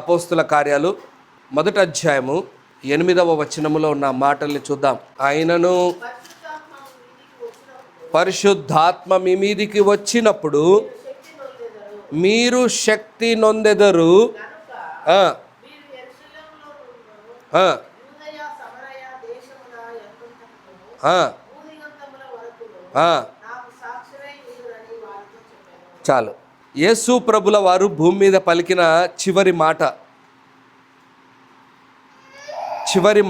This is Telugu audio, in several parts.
అపోస్తుల కార్యాలు 1వ అధ్యాయము 8వ వచనములో ఉన్న మాటల్ని చూద్దాం. ఆయనను పరిశుద్ధాత్మ మీ మీదికి వచ్చినప్పుడు మీరు శక్తి నొందెదరు, చాలు. యేసు ప్రభుల వారు భూమి మీద పలికిన చివరి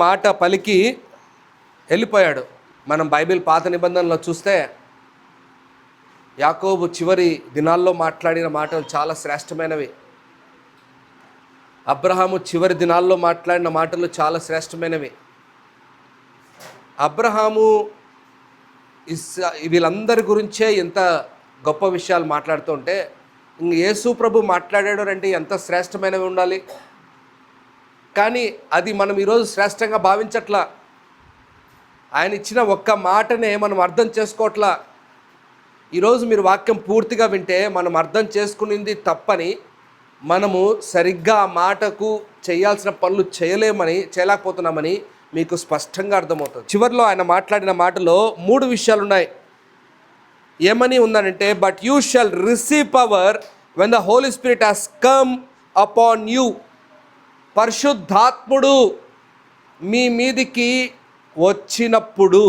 మాట పలికి వెళ్ళిపోయాడు. మనం బైబిల్ పాత నిబంధనలో చూస్తే యాకోబు చివరి దినాల్లో మాట్లాడిన మాటలు చాలా శ్రేష్టమైనవి. అబ్రహాము చివరి దినాల్లో మాట్లాడిన మాటలు చాలా శ్రేష్టమైనవి. అబ్రహాము వీళ్ళందరి గురించే ఎంత గొప్ప విషయాలు మాట్లాడుతూ ఉంటే ఇంక యేసు ప్రభు మాట్లాడాడు అంటే ఎంత శ్రేష్టమైనవి ఉండాలి. కానీ అది మనం ఈరోజు శ్రేష్టంగా భావించట్లా. ఆయన ఇచ్చిన ఒక్క మాటనే మనం అర్థం చేసుకోవట్లా. ఈరోజు మీరు వాక్యం పూర్తిగా వింటే మనం అర్థం చేసుకునింది తప్పని, మనము సరిగ్గా ఆ మాటకు చేయాల్సిన పనులు చేయలేకపోతున్నామని మీకు స్పష్టంగా అర్థమవుతుంది. చివరిలో ఆయన మాట్లాడిన మాటలో 3 విషయాలు ఉన్నాయి. ఏమని ఉందనంటే, but you shall receive power when the holy spirit has come upon you. పరిశుద్ధాత్ముడు మీ మీదికి వచ్చినప్పుడు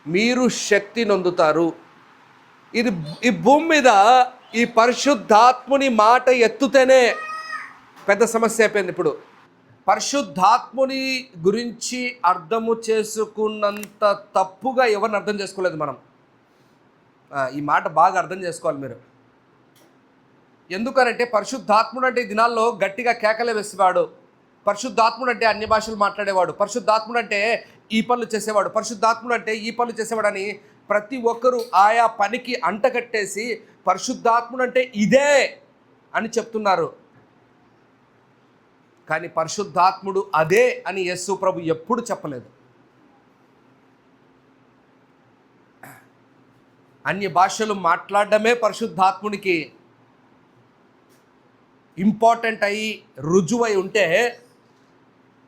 మీరు శక్తి నొందుతారు. ఈ భూమి మీద ఈ పరిశుద్ధాత్ముని మాట ఎత్తుతేనే పెద్ద సమస్య అయిపోయింది. ఇప్పుడు పరిశుద్ధాత్ముని గురించి అర్థము చేసుకున్నంత తప్పుగా ఎవరిని అర్థం చేసుకోలేదు మనం. ఈ మాట బాగా అర్థం చేసుకోవాలి మీరు. ఎందుకనంటే పరిశుద్ధాత్ముడు అంటే ఈ దినాల్లో గట్టిగా కేకలే వేసేవాడు. పరిశుద్ధాత్ముడు అంటే అన్య భాషలు మాట్లాడేవాడు. పరిశుద్ధాత్ముడు అంటే ఈ పనులు చేసేవాడు. పరిశుద్ధాత్ముడు అంటే ఈ పనులు చేసేవాడని ప్రతి ఒక్కరూ ఆయా పనికి అంటకట్టేసి పరిశుద్ధాత్ముడు అంటే ఇదే అని చెప్తున్నారు. కానీ పరిశుద్ధాత్ముడు అదే అని యేసు ప్రభు ఎప్పుడు చెప్పలేదు. అన్య భాషలు మాట్లాడడమే పరిశుద్ధాత్మునికి ఇంపార్టెంట్ అయ్యి రుజువై ఉంటే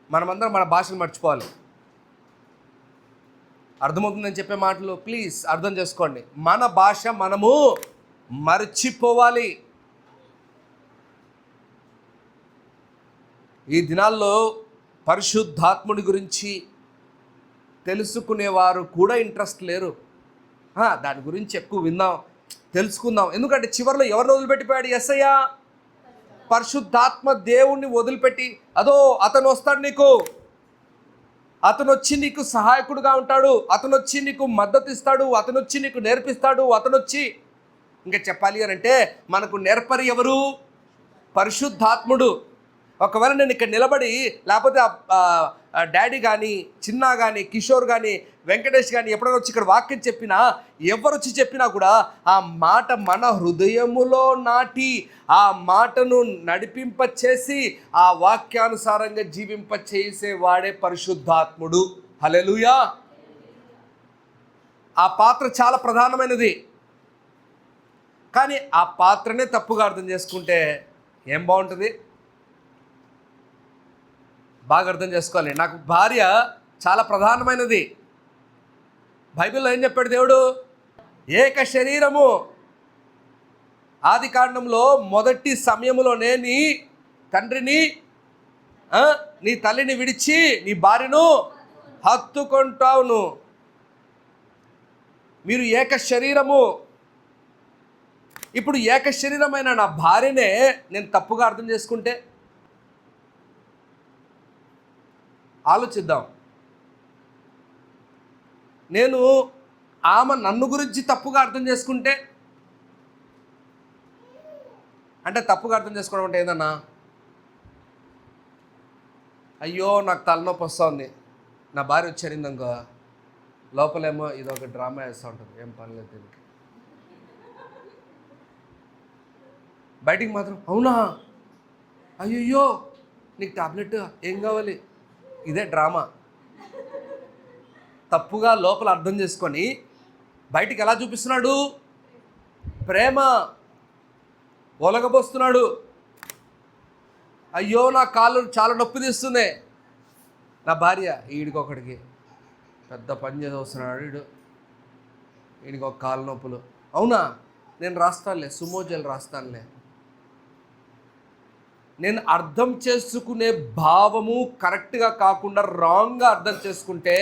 మనమందరం మన భాషను మర్చిపోవాలి. అర్థమవుతుందని చెప్పే మాటలు ప్లీజ్ అర్థం చేసుకోండి. మన భాష మనము మర్చిపోవాలి. ఈ దినాల్లో పరిశుద్ధాత్ముడి గురించి తెలుసుకునేవారు కూడా ఇంట్రెస్ట్ లేరు. దాని గురించి ఎక్కువ విందాం, తెలుసుకుందాం. ఎందుకంటే చివరిలో ఎవరిని వదిలిపెట్టిపోయాడు యేసయ్య? పరిశుద్ధాత్మ దేవుణ్ణి వదిలిపెట్టి, అదో అతను వస్తాడు నీకు, అతను వచ్చి నీకు సహాయకుడుగా ఉంటాడు, అతను వచ్చి నీకు మద్దతు ఇస్తాడు, అతను వచ్చి నీకు నేర్పిస్తాడు, అతను వచ్చి ఇంకా చెప్పాలి అని అంటే మనకు నేర్పరి ఎవరు? పరిశుద్ధాత్ముడు. ఒకవేళ నేను ఇక్కడ నిలబడి, లేకపోతే డాడీ కానీ, చిన్న కానీ, కిషోర్ కానీ, వెంకటేష్ కానీ ఎప్పుడైనా వచ్చి ఇక్కడ వాక్యం చెప్పినా, ఎవరు వచ్చి చెప్పినా కూడా ఆ మాట మన హృదయములో నాటి ఆ మాటను నడిపింపచేసి ఆ వాక్యానుసారంగా జీవింపచేసే వాడే పరిశుద్ధాత్ముడు. హల్లెలూయా. ఆ పాత్ర చాలా ప్రధానమైనది. కానీ ఆ పాత్రనే తప్పుగా అర్థం చేసుకుంటే ఏం బాగుంటుంది? బాగా అర్థం చేసుకోవాలి. నాకు భార్య చాలా ప్రధానమైనది. బైబిల్లో ఏం చెప్పాడు దేవుడు? ఏక శరీరము. ఆది కాండంలో మొదటి సమయంలోనే నీ తండ్రిని నీ తల్లిని విడిచి నీ భార్యను హత్తుకుంటావును. మీరు ఏక శరీరము. ఇప్పుడు ఏక శరీరమైన నా భార్యనే నేను తప్పుగా అర్థం చేసుకుంటే ఆలోచిద్దాం. నేను ఆమె నన్ను గురించి తప్పుగా అర్థం చేసుకుంటే, అంటే తప్పుగా అర్థం చేసుకోవడం అంటే ఏందన్నా, అయ్యో నాకు తలనొప్పి వస్తుంది, నా భార్య వచ్చారింది అనుకో, లోపలేమో ఇదొక డ్రామా వేస్తూ ఉంటుంది, ఏం పర్లేదు దీనికి. బయటికి మాత్రం అవునా, అయ్యయ్యో నీకు టాబ్లెట్ ఏం కావాలి, ఇదే డ్రామా. తప్పుగా లోపల అర్థం చేసుకొని బయటికి ఎలా చూపిస్తున్నాడు? ప్రేమ ఒలగబోస్తున్నాడు. అయ్యో నా కాళ్ళు చాలా నొప్పి తీస్తున్నాయి. నా భార్య ఈడికొకడికి పెద్ద పని చేసి వస్తున్నాడు, వీడికి ఒక కాళ్ళ నొప్పులు. అవునా, నేను రాస్తానులే, సుమోజల్ రాస్తానులే. నేను అర్థం చేసుకునే భావము కరెక్ట్గా కాకుండా రాంగ్గా అర్థం చేసుకుంటే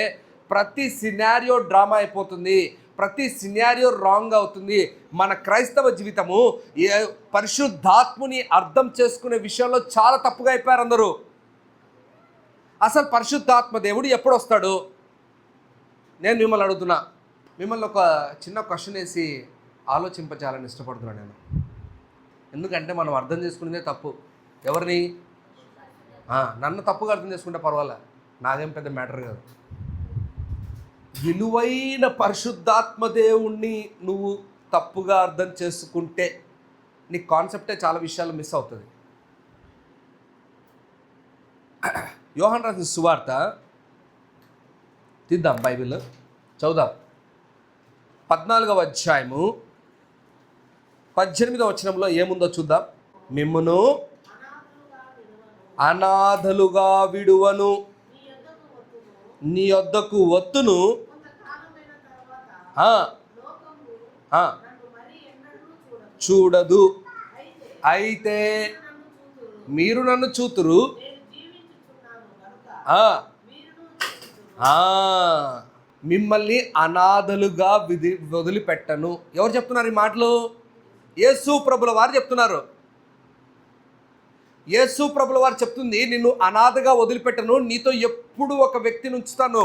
ప్రతి సినారియో డ్రామా అయిపోతుంది, ప్రతి సినారియో రాంగ్ అవుతుంది. మన క్రైస్తవ జీవితము పరిశుద్ధాత్ముని అర్థం చేసుకునే విషయంలో చాలా తప్పుగా అయిపోయారు అందరూ. అసలు పరిశుద్ధాత్మ దేవుడు ఎప్పుడు వస్తాడు? నేను మిమ్మల్ని అడుగుతున్నా, మిమ్మల్ని ఒక చిన్న క్వశ్చన్ వేసి ఆలోచింపజేయాలని ఇష్టపడుతున్నాను నేను. ఎందుకంటే మనం అర్థం చేసుకునేదే తప్పు. ఎవరిని? నన్ను తప్పుగా అర్థం చేసుకుంటే పర్వాలే, నాదేం పెద్ద మ్యాటర్ కాదు. విలువైన పరిశుద్ధాత్మ దేవుణ్ణి నువ్వు తప్పుగా అర్థం చేసుకుంటే నీ కాన్సెప్టే చాలా విషయాలు మిస్ అవుతుంది. యోహాను రాసిన సువార్త తీద్దాం, బైబిల్ చదువుదాం. 14వ అధ్యాయము 18వ వచనంలో ఏముందో చూద్దాం. మిమ్మును అనాథలుగా విడువను, నీ యొద్దకు వత్తును, చూడదు. అయితే మీరు నన్ను చూతురు, మిమ్మల్ని అనాథలుగా వదిలిపెట్టను. ఎవరు చెప్తున్నారు ఈ మాటలు? యేసు ప్రభుల వారు చెప్తున్నారు. యేసు ప్రభుల వారు చెప్తుంది, నిన్ను అనాథగా వదిలిపెట్టను, నీతో ఎప్పుడు ఒక వ్యక్తిని ఉంచుతాను.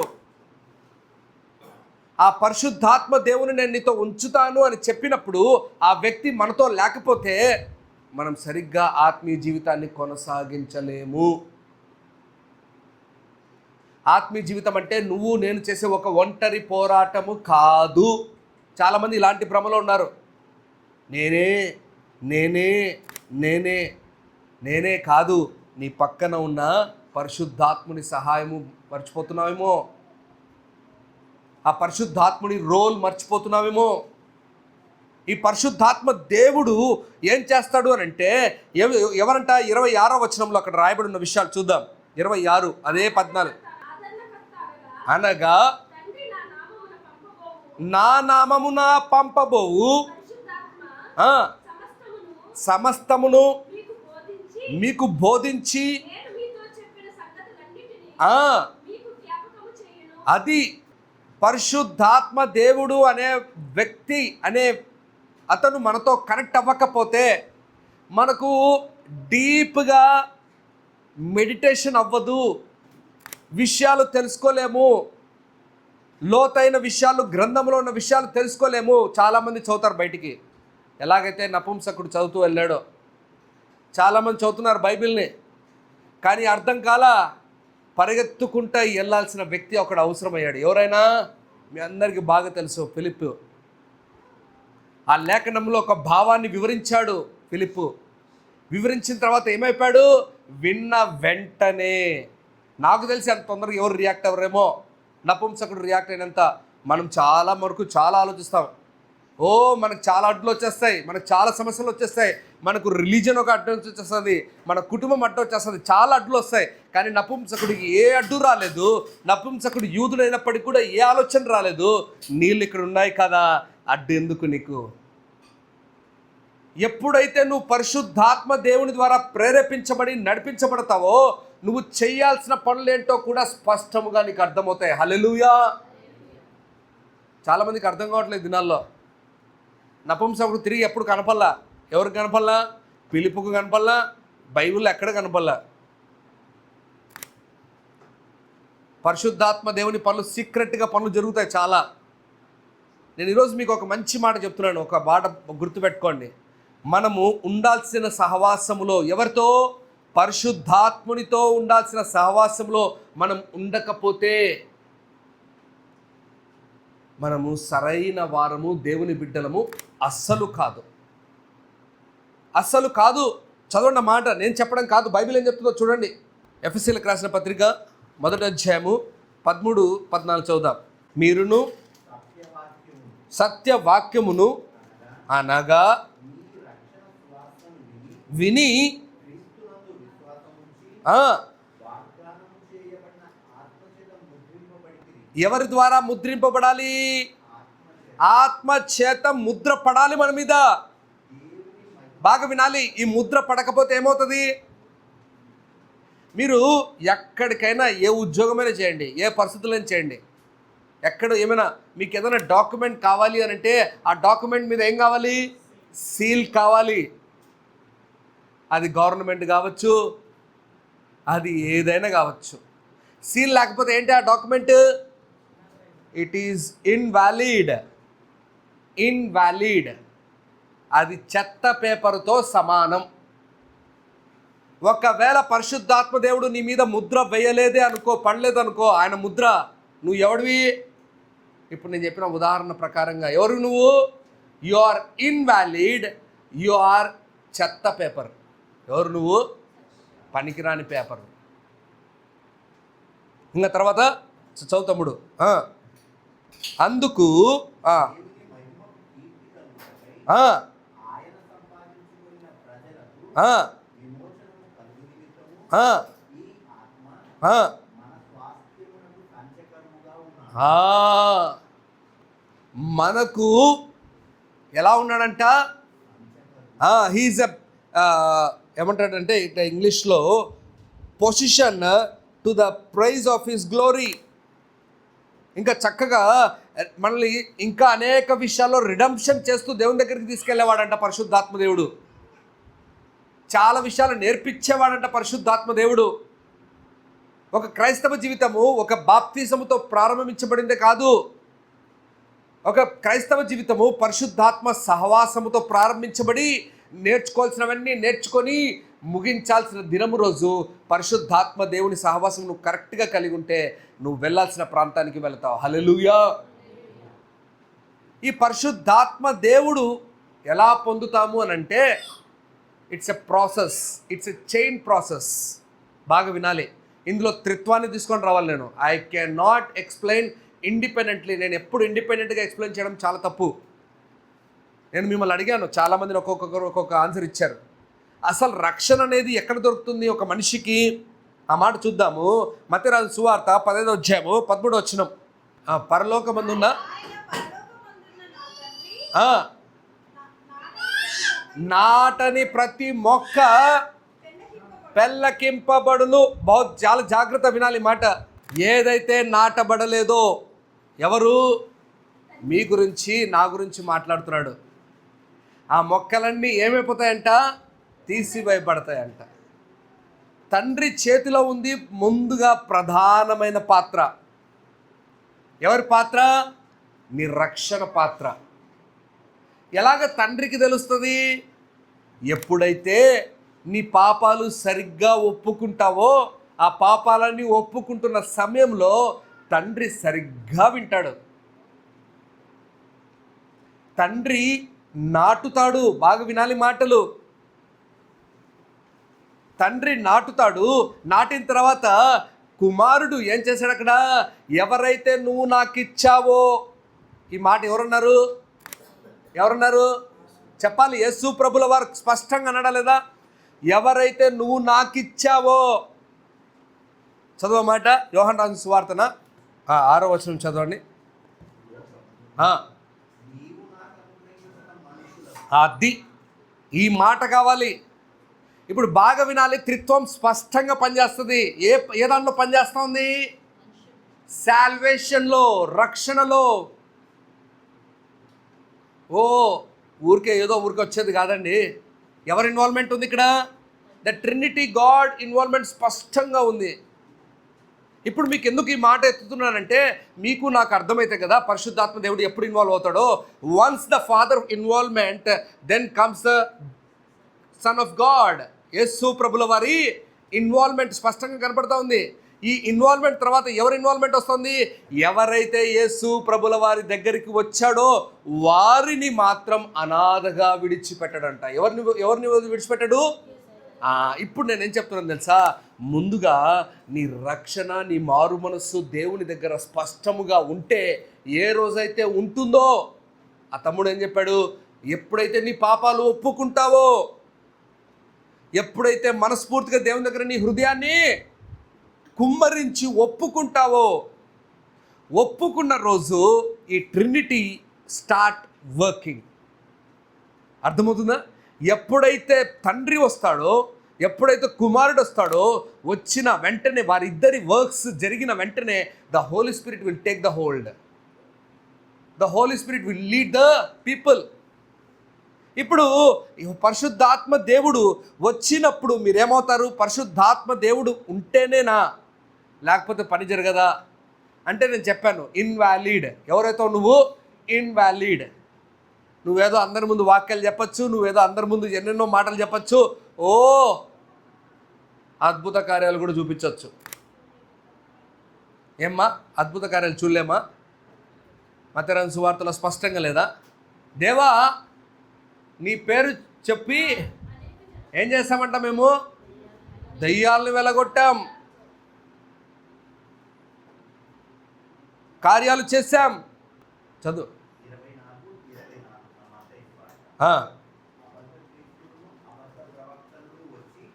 ఆ పరిశుద్ధాత్మ దేవుని నేను నీతో ఉంచుతాను అని చెప్పినప్పుడు ఆ వ్యక్తి మనతో లేకపోతే మనం సరిగ్గా ఆత్మీయ జీవితాన్ని కొనసాగించలేము. ఆత్మీయ జీవితం అంటే నువ్వు నేను చేసే ఒక ఒంటరి పోరాటము కాదు. చాలామంది ఇలాంటి భ్రమలో ఉన్నారు. నేనే నేనే నేనే నేనే కాదు, నీ పక్కన ఉన్న పరిశుద్ధాత్ముని సహాయము మర్చిపోతున్నావేమో, ఆ పరిశుద్ధాత్ముని రోల్ మర్చిపోతున్నావేమో. ఈ పరిశుద్ధాత్మ దేవుడు ఏం చేస్తాడు అని అంటే ఎవరంట? 26వ వచనంలో అక్కడ రాయబడి ఉన్న విషయాలు చూద్దాం. 26 అదే 14. అనగా నా నామమున పంపబోవు సమస్తమును మీకు బోధించి అది పరిశుద్ధాత్మ దేవుడు అనే వ్యక్తి అనే అతను మనతో కనెక్ట్ అవ్వకపోతే మనకు డీప్గా మెడిటేషన్ అవ్వదు, విషయాలు తెలుసుకోలేము, లోతైన విషయాలు గ్రంథంలో ఉన్న విషయాలు తెలుసుకోలేము. చాలామంది చదువుతారు బయటికి, ఎలాగైతే నపుంసకుడు చదువుతూ వెళ్ళాడో చాలామంది చదువుతున్నారు బైబిల్ని, కానీ అర్థం కాలా. పరిగెత్తుకుంటూ వెళ్ళాల్సిన వ్యక్తి ఒకడు అవసరమయ్యాడు. ఎవరైనా? మీ అందరికీ బాగా తెలుసు, ఫిలిప్పు. ఆ లేఖనంలో ఒక భావాన్ని వివరించాడు ఫిలిప్పు. వివరించిన తర్వాత ఏమైపోయాడు? విన్న వెంటనే, నాకు తెలిసి అంత తొందరగా ఎవరు రియాక్ట్ అవ్వరేమో, నపుంసకుడు రియాక్ట్ అయినంత మనం చాలా వరకు చాలా ఆలోచిస్తాం. మనకు చాలా అడ్డులు వచ్చేస్తాయి, మనకు చాలా సమస్యలు వచ్చేస్తాయి, మనకు రిలీజన్ ఒక అడ్డు వచ్చేస్తుంది, మన కుటుంబం అడ్డు వచ్చేస్తుంది, చాలా అడ్డులు వస్తాయి. కానీ నపుంసకుడికి ఏ అడ్డు రాలేదు. నపుంసకుడు యూదుడైనప్పటికీ కూడా ఏ ఆలోచన రాలేదు. నీళ్ళు ఇక్కడ ఉన్నాయి కదా, అడ్డు ఎందుకు నీకు? ఎప్పుడైతే నువ్వు పరిశుద్ధాత్మ దేవుని ద్వారా ప్రేరేపించబడి నడిపించబడతావో నువ్వు చేయాల్సిన పనులేంటో కూడా స్పష్టముగా నీకు అర్థమవుతాయి. హల్లెలూయా. చాలామందికి అర్థం కావట్లేదు దినాల్లో. నపుంసకుడు తిరిగి ఎప్పుడు కనపల్లా. ఎవరికి కనపల్లా? ఫిలిప్పుకు కనపల్లా, బైబిల్లో ఎక్కడ కనపల్లా. పరిశుద్ధాత్మ దేవుని పనులు సీక్రెట్గా పనులు జరుగుతాయి చాలా. నేను ఈరోజు మీకు ఒక మంచి మాట చెప్తున్నాను, ఒక మాట గుర్తుపెట్టుకోండి. మనము ఉండాల్సిన సహవాసములో ఎవరితో? పరిశుద్ధాత్మునితో ఉండాల్సిన సహవాసంలో మనం ఉండకపోతే మనము సరైన వారము, దేవుని బిడ్డలము అస్సలు కాదు, అస్సలు కాదు. చదవండి మాట, నేను చెప్పడం కాదు, బైబిల్ ఏం చెప్తుందో చూడండి. ఎఫెసీయులకు రాసిన పత్రిక 1వ అధ్యాయము 13-14 చదువుదాం. మీరును సత్యవాక్యమును అనగా విని ఎవరి ద్వారా ముద్రింపబడాలి? ఆత్మ చేత ముద్ర పడాలి మన మీద. బాగా వినాలి, ఈ ముద్ర పడకపోతే ఏమవుతుంది? మీరు ఎక్కడికైనా ఏ ఉద్యోగమైనా చేయండి, ఏ పరిస్థితులైనా చేయండి, ఎక్కడ ఏమైనా మీకు ఏదైనా డాక్యుమెంట్ కావాలి అని అంటే ఆ డాక్యుమెంట్ మీద ఏం కావాలి? సీల్ కావాలి. అది గవర్నమెంట్ కావచ్చు, అది ఏదైనా కావచ్చు. సీల్ లేకపోతే ఏంటి ఆ డాక్యుమెంట్? It is invalid. అది చెత్త పేపర్తో సమానం. ఒకవేళ పరిశుద్ధాత్మ దేవుడు నీ మీద ముద్ర వేయలేదే అనుకో, పడలేదు అనుకో ఆయన ముద్ర, నువ్వు ఎవడివి? ఇప్పుడు నేను చెప్పిన ఉదాహరణ ప్రకారంగా ఎవరు నువ్వు? You are invalid, you are చెత్త పేపర్. ఎవరు నువ్వు? పనికిరాని పేపర్. ఇంకా తర్వాత చదువుతమ్ముడు. అందుకు మనకు ఎలా ఉన్నాడంట? హీజ్ ఏమంటాడంటే ఇట్లా ఇంగ్లీష్లో position to the prize of his glory. ఇంకా చక్కగా మనల్ని ఇంకా అనేక విషయాల్లో రిడెంప్షన్ చేస్తూ దేవుని దగ్గరికి తీసుకెళ్లేవాడంట పరిశుద్ధాత్మ దేవుడు. చాలా విషయాలు నేర్పించేవాడంట పరిశుద్ధాత్మ దేవుడు. ఒక క్రైస్తవ జీవితము ఒక బాప్తిజముతో ప్రారంభించబడిందే కాదు. ఒక క్రైస్తవ జీవితము పరిశుద్ధాత్మ సహవాసముతో ప్రారంభించబడి నేర్చుకోవాల్సినవన్నీ నేర్చుకొని ముగించాల్సిన దినము రోజు పరిశుద్ధాత్మ దేవుని సహవాసం నువ్వు కరెక్ట్గా కలిగి ఉంటే నువ్వు వెళ్ళాల్సిన ప్రాంతానికి వెళతావు. హల్లెలూయా. ఈ పరిశుద్ధాత్మ దేవుడు ఎలా పొందుతాము అని అంటే it's a process, it's a chain process. బాగా వినాలి, ఇందులో త్రిత్వాన్ని తీసుకొని రావాలి. నేను I can not explain independently. నేను ఎప్పుడు ఇండిపెండెంట్గా ఎక్స్ప్లెయిన్ చేయడం చాలా తప్పు. నేను మిమ్మల్ని అడిగాను, చాలామందిని ఒక్కొక్కరు ఒక్కొక్క ఆన్సర్ ఇచ్చారు. అసలు రక్షణ అనేది ఎక్కడ దొరుకుతుంది ఒక మనిషికి? ఆ మాట చూద్దాము. మత్తయి రాసిన సువార్త 15వ అధ్యాయము 13వ వచనం. పరలోకమందున్న నాటని ప్రతి మొక్క పెళ్ళకింపబడును. చాలా జాగ్రత్త వినాలి మాట. ఏదైతే నాటబడలేదో, ఎవరు? మీ గురించి నా గురించి మాట్లాడుతున్నాడు. ఆ మొక్కలన్నీ ఏమైపోతాయంట? తీసివేయబడతాయంట. తండ్రి చేతిలో ఉంది ముందుగా ప్రధానమైన పాత్ర. ఎవరి పాత్ర? నీ రక్షణ పాత్ర. ఎలాగ తండ్రికి తెలుస్తుంది? ఎప్పుడైతే నీ పాపాలు సరిగ్గా ఒప్పుకుంటావో, ఆ పాపాలన్నీ ఒప్పుకుంటున్న సమయంలో తండ్రి సరిగ్గా వింటాడు. తండ్రి నాటుతాడు. బాగా వినాలి మాటలు. తండ్రి నాటుతాడు. నాటిన తర్వాత కుమారుడు ఏం చేశాడు అక్కడ? ఎవరైతే నువ్వు నాకు ఇచ్చావో. ఈ మాట ఎవరున్నారు? చెప్పాలి. యేసు ప్రభుల వారు స్పష్టంగా అనడా లేదా? ఎవరైతే నువ్వు నాకు ఇచ్చావో. చదువు మాట. యోహాను రాసిన సువార్తన 6వ వచనం చదవండి. అది ఈ మాట కావాలి. ఇప్పుడు బాగా వినాలి. త్రిత్వం స్పష్టంగా పనిచేస్తుంది. ఏ దాంట్లో పనిచేస్తూ ఉంది? సాల్వేషన్లో, రక్షణలో. ఊరికే వచ్చేది కాదండి. ఎవరి ఇన్వాల్వ్మెంట్ ఉంది ఇక్కడ? ద ట్రినిటీ గాడ్ ఇన్వాల్వ్మెంట్ స్పష్టంగా ఉంది. ఇప్పుడు మీకు ఎందుకు ఈ మాట ఎత్తుతున్నానంటే మీకు నాకు అర్థమైతే కదా పరిశుద్ధాత్మ దేవుడు ఎప్పుడు ఇన్వాల్వ్ అవుతాడో. Once the father involvement, then comes the son of God. యేసు ప్రభుల వారి ఇన్వాల్వ్మెంట్ స్పష్టంగా కనపడతా ఉంది. ఈ ఇన్వాల్వ్మెంట్ తర్వాత ఎవరి ఇన్వాల్వ్మెంట్ వస్తుంది? ఎవరైతే యేసు ప్రభుల వారి దగ్గరికి వచ్చాడో వారిని మాత్రం అనాథగా విడిచిపెట్టాడంట. ఎవరిని విడిచిపెట్టాడు? ఇప్పుడు నేనేం చెప్తున్నాను తెలుసా? ముందుగా నీ రక్షణ, నీ మారు మనస్సు దేవుని దగ్గర స్పష్టముగా ఉంటే, ఏ రోజైతే ఉంటుందో, ఆ తమ్ముడు ఏం చెప్పాడు? ఎప్పుడైతే నీ పాపాలు ఒప్పుకుంటావో, ఎప్పుడైతే మనస్ఫూర్తిగా దేవుని దగ్గర నీ హృదయాన్ని కుమ్మరించి ఒప్పుకుంటావో, ఒప్పుకున్న రోజు ఈ ట్రినిటీ స్టార్ట్ వర్కింగ్. అర్థమవుతుందా? ఎప్పుడైతే తండ్రి వస్తాడో, ఎప్పుడైతే కుమారుడు వస్తాడో, వచ్చిన వెంటనే వారిద్దరి వర్క్స్ జరిగిన వెంటనే the holy spirit will take the hold. The holy spirit will lead the people. ఇప్పుడు పరిశుద్ధాత్మ దేవుడు వచ్చినప్పుడు మీరేమవుతారు? పరిశుద్ధాత్మ దేవుడు ఉంటేనేనా, లేకపోతే పని జరగదా అంటే నేను చెప్పాను, ఇన్వాలిడ్. ఎవరైతే నువ్వు ఇన్వాలిడ్. నువ్వేదో అందరి ముందు వాక్యాలు చెప్పచ్చు, నువ్వేదో అందరి ముందు ఎన్నెన్నో మాటలు చెప్పచ్చు, ఓ అద్భుత కార్యాలు కూడా చూపించవచ్చు. ఏమ్మా అద్భుత కార్యాలు చూడలేమా? మత్తయి సువార్తలో స్పష్టంగా లేదా? దేవా నీ పేరు చెప్పి ఏం చేస్తామంట? మేము దయ్యాలను వెలగొట్టాం, కార్యాలు చేశాం. చదువు.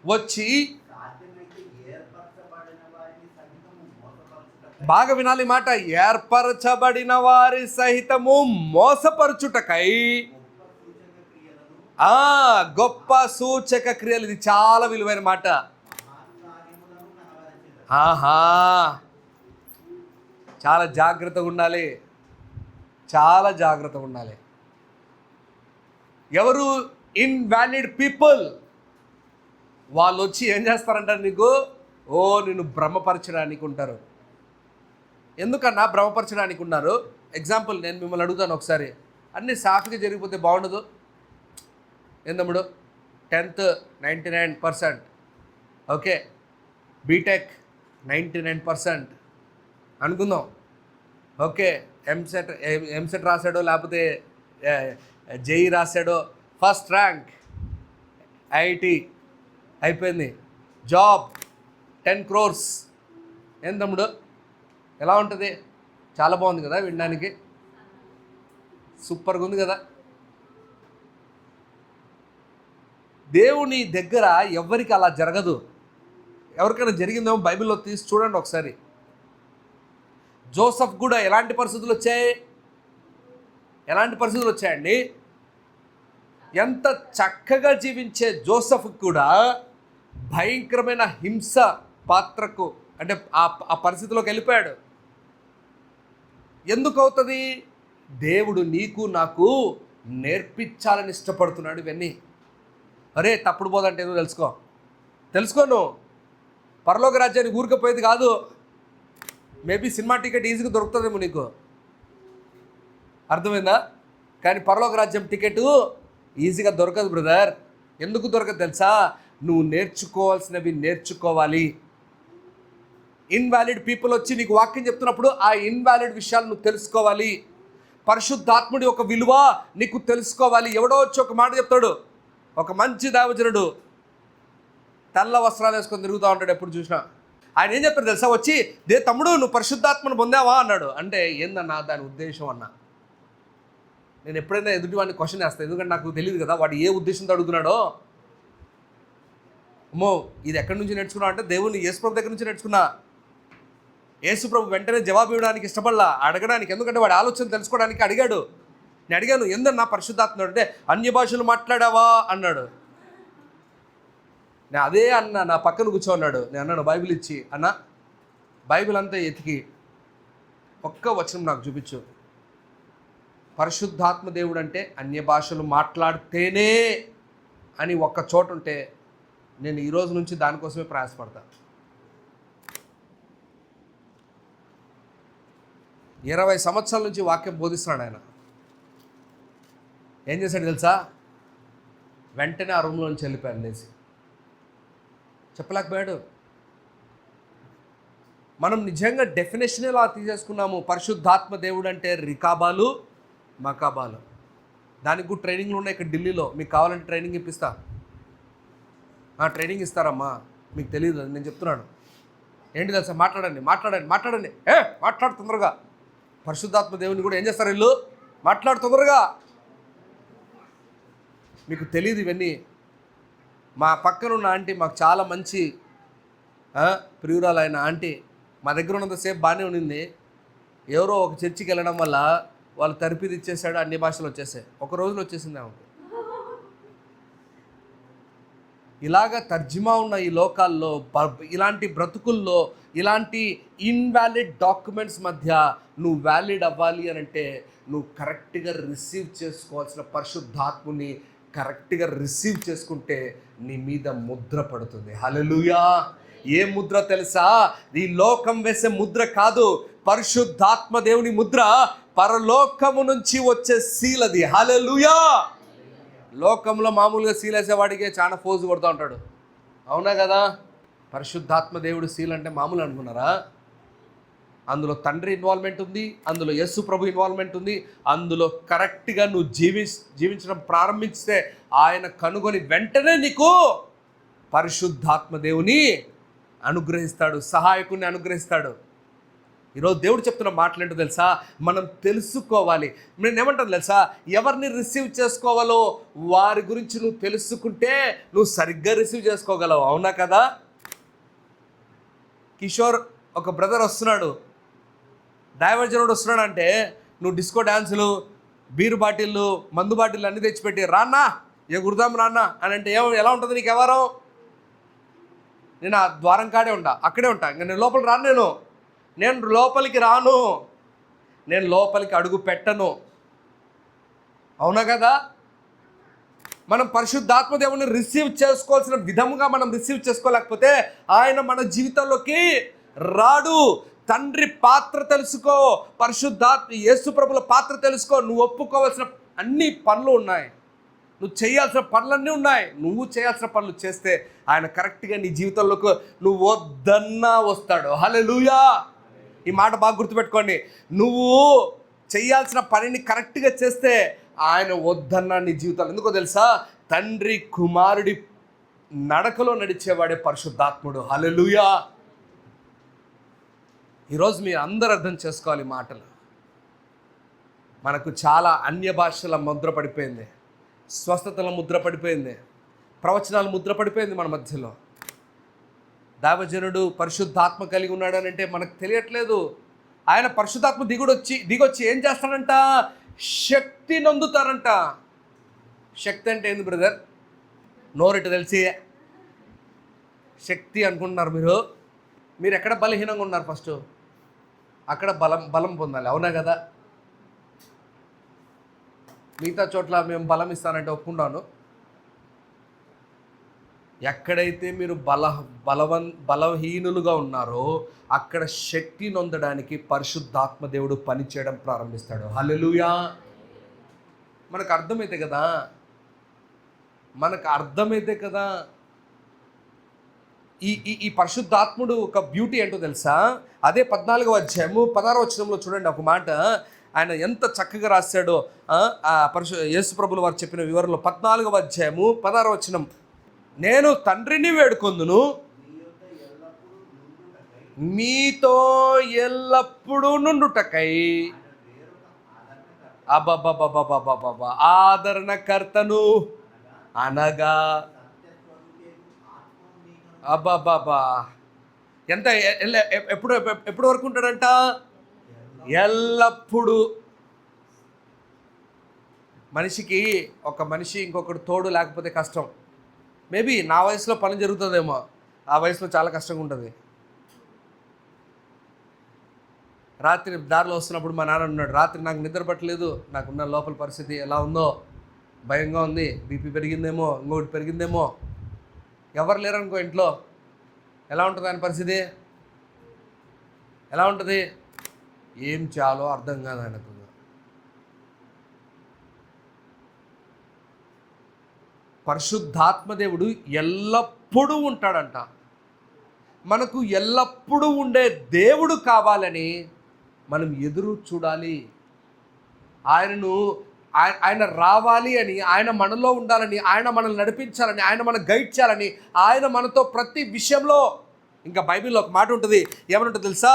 వచ్చి బాగా వినాలి మాట, ఏర్పరచబడిన వారి సహితము మోసపరచుటకై గొప్ప సూచక క్రియలు. ఇది చాలా విలువైన మాట. ఆహా, చాలా జాగ్రత్తగా ఉండాలి, చాలా జాగ్రత్తగా ఉండాలి. ఎవరు? Invalid people. వాళ్ళు వచ్చి ఏం చేస్తారంటారు నీకు? నిన్ను భ్రమపరచడానికి ఉంటారు. ఎందుకన్నా భ్రమపరచడానికి ఉన్నారు? ఎగ్జాంపుల్ నేను మిమ్మల్ని అడుగుతాను ఒకసారి. అన్నీ సాఫీగా జరిగిపోతే బాగుండదు. ఏందమ్ముడు 10th 99%, ఓకే, బీటెక్ 99% అనుకుందాం, ఓకే, ఎంసెట్ రాశాడో లేకపోతే జేఈ రాశాడో, ఫస్ట్ ర్యాంక్, ఐఐటి అయిపోయింది, జాబ్ 10 crores. ఏం తమ్ముడు ఎలా ఉంటుంది? చాలా బాగుంది కదా, వినడానికి సూపర్గా ఉంది కదా. దేవుని దగ్గర ఎవరికి అలా జరగదు. ఎవరికైనా జరిగిందేమో బైబిల్లో తీసి చూడండి ఒకసారి. జోసఫ్ కూడా ఎలాంటి పరిస్థితులు వచ్చాయి? ఎలాంటి పరిస్థితులు వచ్చాయండి? ఎంత చక్కగా జీవించే జోసఫ్ కూడా భయంకరమైన హింస పాత్రకు, అంటే ఆ పరిస్థితిలోకి వెళ్ళిపోయాడు. ఎందుకు అవుతుంది? దేవుడు నీకు నాకు నేర్పించాలని ఇష్టపడుతున్నాడు ఇవన్నీ. అరే తప్పుడు పోదంటే ఏదో తెలుసుకోను. పరలోక రాజ్యానికి ఊరికపోయేది కాదు. మేబీ సినిమా టికెట్ ఈజీగా దొరుకుతుందేమో నీకు, అర్థమైందా? కానీ పరలోక రాజ్యం టికెట్ ఈజీగా దొరకదు బ్రదర్. ఎందుకు దొరకదు తెలుసా? నువ్వు నేర్చుకోవాల్సినవి నేర్చుకోవాలి. ఇన్వాలిడ్ పీపుల్ వచ్చి నీకు వాక్యం చెప్తున్నప్పుడు ఆ ఇన్వాలిడ్ విషయాలు నువ్వు తెలుసుకోవాలి. పరిశుద్ధాత్ముడి ఒక విలువ నీకు తెలుసుకోవాలి. ఎవడో వచ్చి ఒక మాట చెప్తాడు, ఒక మంచి దైవజనుడు తెల్ల వస్త్రాలు వేసుకొని తిరుగుతూ ఉంటాడు ఎప్పుడు చూసినా. ఆయన ఏం చెప్పారు తెలుసా? వచ్చి తమ్ముడు నువ్వు పరిశుద్ధాత్మను పొందావా అన్నాడు. అంటే ఏందన్నా దాని ఉద్దేశం అన్నా? నేను ఎప్పుడైనా ఎదుటి వాడిని క్వశ్చన్ వేస్తాను, ఎందుకంటే నాకు తెలియదు కదా వాడు ఏ ఉద్దేశంతో అడుగుతున్నాడో. అమ్మో ఇది ఎక్కడి నుంచి నేర్చుకున్నావు అంటే దేవుని యేసుప్రభు దగ్గర నుంచి నేర్చుకున్నా. యేసుప్రభు వెంటనే జవాబు ఇవ్వడానికి ఇష్టపడలా, అడగడానికి. ఎందుకంటే వాడి ఆలోచన తెలుసుకోవడానికి అడిగాడు. నేను అడిగాను ఏందన్నా పరిశుద్ధాత్మ అంటే, అన్య భాషలు మాట్లాడావా అన్నాడు. నేను అదే అన్న నా పక్కన కూర్చోన్నాడు. నేను అన్నాను బైబిల్ ఇచ్చి, అన్న బైబిల్ అంతా ఎతికి ఒక్క వచనం నాకు చూపించు, పరిశుద్ధాత్మ దేవుడు అంటే అన్య భాషలు మాట్లాడితేనే అని ఒక్క చోట ఉంటే నేను ఈరోజు నుంచి దానికోసమే ప్రయాసపడతా. 20 సంవత్సరాల నుంచి వాక్యం బోధిస్తున్నాడు ఆయన. ఏం చేశాడు తెలుసా? వెంటనే ఆ రూమ్లో నుంచి వెళ్ళిపోయాడు లేచి. చెప్పలేకపోయాడు. మనం నిజంగా డెఫినేషన్ ఎలా తీసేసుకున్నాము? పరిశుద్ధాత్మ దేవుడు అంటే రికాబాలు మకాబాలు. దానికి కూడా ట్రైనింగ్లు ఉన్నాయి ఇక్కడ ఢిల్లీలో. మీకు కావాలంటే ట్రైనింగ్ ఇప్పిస్తా. ట్రైనింగ్ ఇస్తారమ్మా, మీకు తెలియదు అది నేను చెప్తున్నాను. ఏంటి తెలుసా? మాట్లాడండి మాట్లాడు తొందరగా. పరిశుద్ధాత్మ దేవుని కూడా ఏం చేస్తారు వీళ్ళు? మాట్లాడు తొందరగా. మీకు తెలియదు ఇవన్నీ. మా పక్కన ఉన్న ఆంటీ మాకు చాలా మంచి ప్రియురాలైన ఆంటీ. మా దగ్గర ఉన్నంతసేపు బాగానే ఉన్నింది. ఎవరో ఒక చర్చికి వెళ్ళడం వల్ల వాళ్ళు తరిపిది ఇచ్చేసాడు, అన్ని భాషలు వచ్చేసాయి. ఒక రోజులో వచ్చేసింది ఆమెకు. ఇలాగ తర్జుమా ఉన్న ఈ లోకాల్లో, ఇలాంటి బ్రతుకుల్లో, ఇలాంటి ఇన్వాలిడ్ డాక్యుమెంట్స్ మధ్య నువ్వు వ్యాలిడ్ అవ్వాలి అని అంటే నువ్వు కరెక్ట్గా రిసీవ్ చేసుకోవాల్సిన పరిశుద్ధాత్ముని కరెక్ట్గా రిసీవ్ చేసుకుంటే నీ మీద ముద్ర పడుతుంది. హల్లెలూయా. ఏ ముద్ర తెలుసా? ఈ లోకం వేసే ముద్ర కాదు, పరిశుద్ధాత్మ దేవుని ముద్ర, పరలోకము నుంచి వచ్చే సీలది. హల్లెలూయా. లోకంలో మామూలుగా సీలేసేవాడికే చాలా ఫోజు కొడుతూ ఉంటాడు, అవునా కదా? పరిశుద్ధాత్మ దేవుడు సీల్ అంటే మామూలు అనుకున్నారా? అందులో తండ్రి ఇన్వాల్వ్మెంట్ ఉంది, అందులో యేసు ప్రభు ఇన్వాల్వ్మెంట్ ఉంది. అందులో కరెక్ట్గా నువ్వు జీవించడం ప్రారంభిస్తే ఆయన కనుగొని వెంటనే నీకు పరిశుద్ధాత్మ దేవుని అనుగ్రహిస్తాడు, సహాయకుని అనుగ్రహిస్తాడు. ఈరోజు దేవుడు చెప్తున్న మాటలేంటో తెలుసా? మనం తెలుసుకోవాలి. నేను ఏమంటాను తెలుసా? ఎవరిని రిసీవ్ చేసుకోవాలో వారి గురించి నువ్వు తెలుసుకుంటే నువ్వు సరిగ్గా రిసీవ్ చేసుకోగలవు, అవునా కదా? కిషోర్ ఒక బ్రదర్ వస్తున్నాడు, డైవర్జనుడు వస్తున్నాడు అంటే నువ్వు డిస్కో డ్యాన్సులు, బీరు బాటిళ్ళు, మందు బాటిళ్ళు అన్నీ తెచ్చిపెట్టి రాన్నా గురుదాం రాన్నా అని అంటే ఎలా ఉంటుంది నీకు? ఎవరో నేను ఆ ద్వారం కాడే ఉంటా, అక్కడే ఉంటా, ఇంకా నేను లోపల రాను, నేను లోపలికి రాను, నేను లోపలికి అడుగు పెట్టను, అవునా కదా? మనం పరిశుద్ధాత్మ దేవుని రిసీవ్ చేసుకోవాల్సిన విధముగా మనం రిసీవ్ చేసుకోలేకపోతే ఆయన మన జీవితంలోకి రాడు. తండ్రి పాత్ర తెలుసుకో, పరిశుద్ధాత్మ యేసు ప్రభుల పాత్ర తెలుసుకో. నువ్వు ఒప్పుకోవాల్సిన అన్ని పనులు ఉన్నాయి, నువ్వు చేయాల్సిన పనులన్నీ ఉన్నాయి. నువ్వు చేయాల్సిన పనులు చేస్తే ఆయన కరెక్ట్గా నీ జీవితంలోకి నువ్వు వద్దన్నా వస్తాడు. హల్లెలూయా. ఈ మాట బాగా గుర్తుపెట్టుకోండి. నువ్వు చేయాల్సిన పనిని కరెక్ట్గా చేస్తే ఆయన వద్దన్నా నీ జీవితంలో. ఎందుకో తెలుసా? తండ్రి కుమారుడి నడకలో నడిచేవాడే పరిశుద్ధాత్ముడు. హల్లెలూయా. ఈరోజు మీరు అందరూ అర్థం చేసుకోవాలి మాటలు. మనకు చాలా అన్య భాషల ముద్ర పడిపోయింది, స్వస్థతల ముద్ర పడిపోయింది, ప్రవచనాల ముద్ర పడిపోయింది మన మధ్యలో. దైవజనుడు పరిశుద్ధాత్మ కలిగి ఉన్నాడని అంటే మనకు తెలియట్లేదు. ఆయన పరిశుద్ధాత్మ దిగొచ్చి ఏం చేస్తాడంట? శక్తి నొందుతారంట. శక్తి అంటే ఏంది బ్రదర్? నోరిట తెలిసి శక్తి అనుకుంటున్నారు మీరు ఎక్కడ బలహీనంగా ఉన్నారు? ఫస్ట్ అక్కడ బలం పొందాలి, అవునా కదా? మిగతా చోట్ల మేము బలం ఇస్తానంటే ఒప్పుకుంటాను. ఎక్కడైతే మీరు బలహీనులుగా ఉన్నారో అక్కడ శక్తి నొందడానికి పరిశుద్ధాత్మ దేవుడు పనిచేయడం ప్రారంభిస్తాడు. హల్లెలూయా. మనకు అర్థమైతే కదా ఈ పరిశుద్ధాత్ముడు ఒక బ్యూటీ ఏంటో తెలుసా? అదే 14వ అధ్యాయము 16వ వచనంలో చూడండి ఒక మాట. ఆయన ఎంత చక్కగా రాశాడో యేసు ప్రభులు వారు చెప్పిన వివరణలో. 14వ అధ్యాయము 16వ వచనం. నేను తండ్రిని వేడుకొందును, మీతో ఎల్లప్పుడూ నుండుటకై అబ్బబ్బబ్బబ్బబ్బబ్బబ్బ ఆదరణకర్తను అనగా అబ్బాబ్బాబ్బా ఎంత ఎప్పుడు వరకు ఉంటాడంట? ఎల్లప్పుడూ. ఒక మనిషి ఇంకొకటి తోడు లేకపోతే కష్టం. మేబీ నా వయసులో పని జరుగుతుందేమో, ఆ వయసులో చాలా కష్టంగా ఉంటుంది. రాత్రి దారిలో వస్తున్నప్పుడు మా నాన్న ఉన్నాడు, రాత్రి నాకు నిద్ర పట్టలేదు, నాకున్న లోపల పరిస్థితి ఎలా ఉందో భయంగా ఉంది, బీపీ పెరిగిందేమో, ఇంకొకటి పెరిగిందేమో. ఎవరు లేరనుకో ఇంట్లో, ఎలా ఉంటుంది ఆయన పరిస్థితి? ఎలా ఉంటుంది? ఏం చేయాలో అర్థం కాదు ఆయనకు. పరిశుద్ధాత్మదేవుడు ఎల్లప్పుడూ ఉంటాడంట. మనకు ఎల్లప్పుడూ ఉండే దేవుడు కావాలని మనం ఎదురు చూడాలి. ఆయన రావాలి అని, ఆయన మనలో ఉండాలని, ఆయన మనల్ని నడిపించాలని, ఆయన మనం గైడ్ చేయాలని, ఆయన మనతో ప్రతి విషయంలో. ఇంకా బైబిల్లో ఒక మాట ఉంటుంది, ఏమనుంటుంది తెలుసా?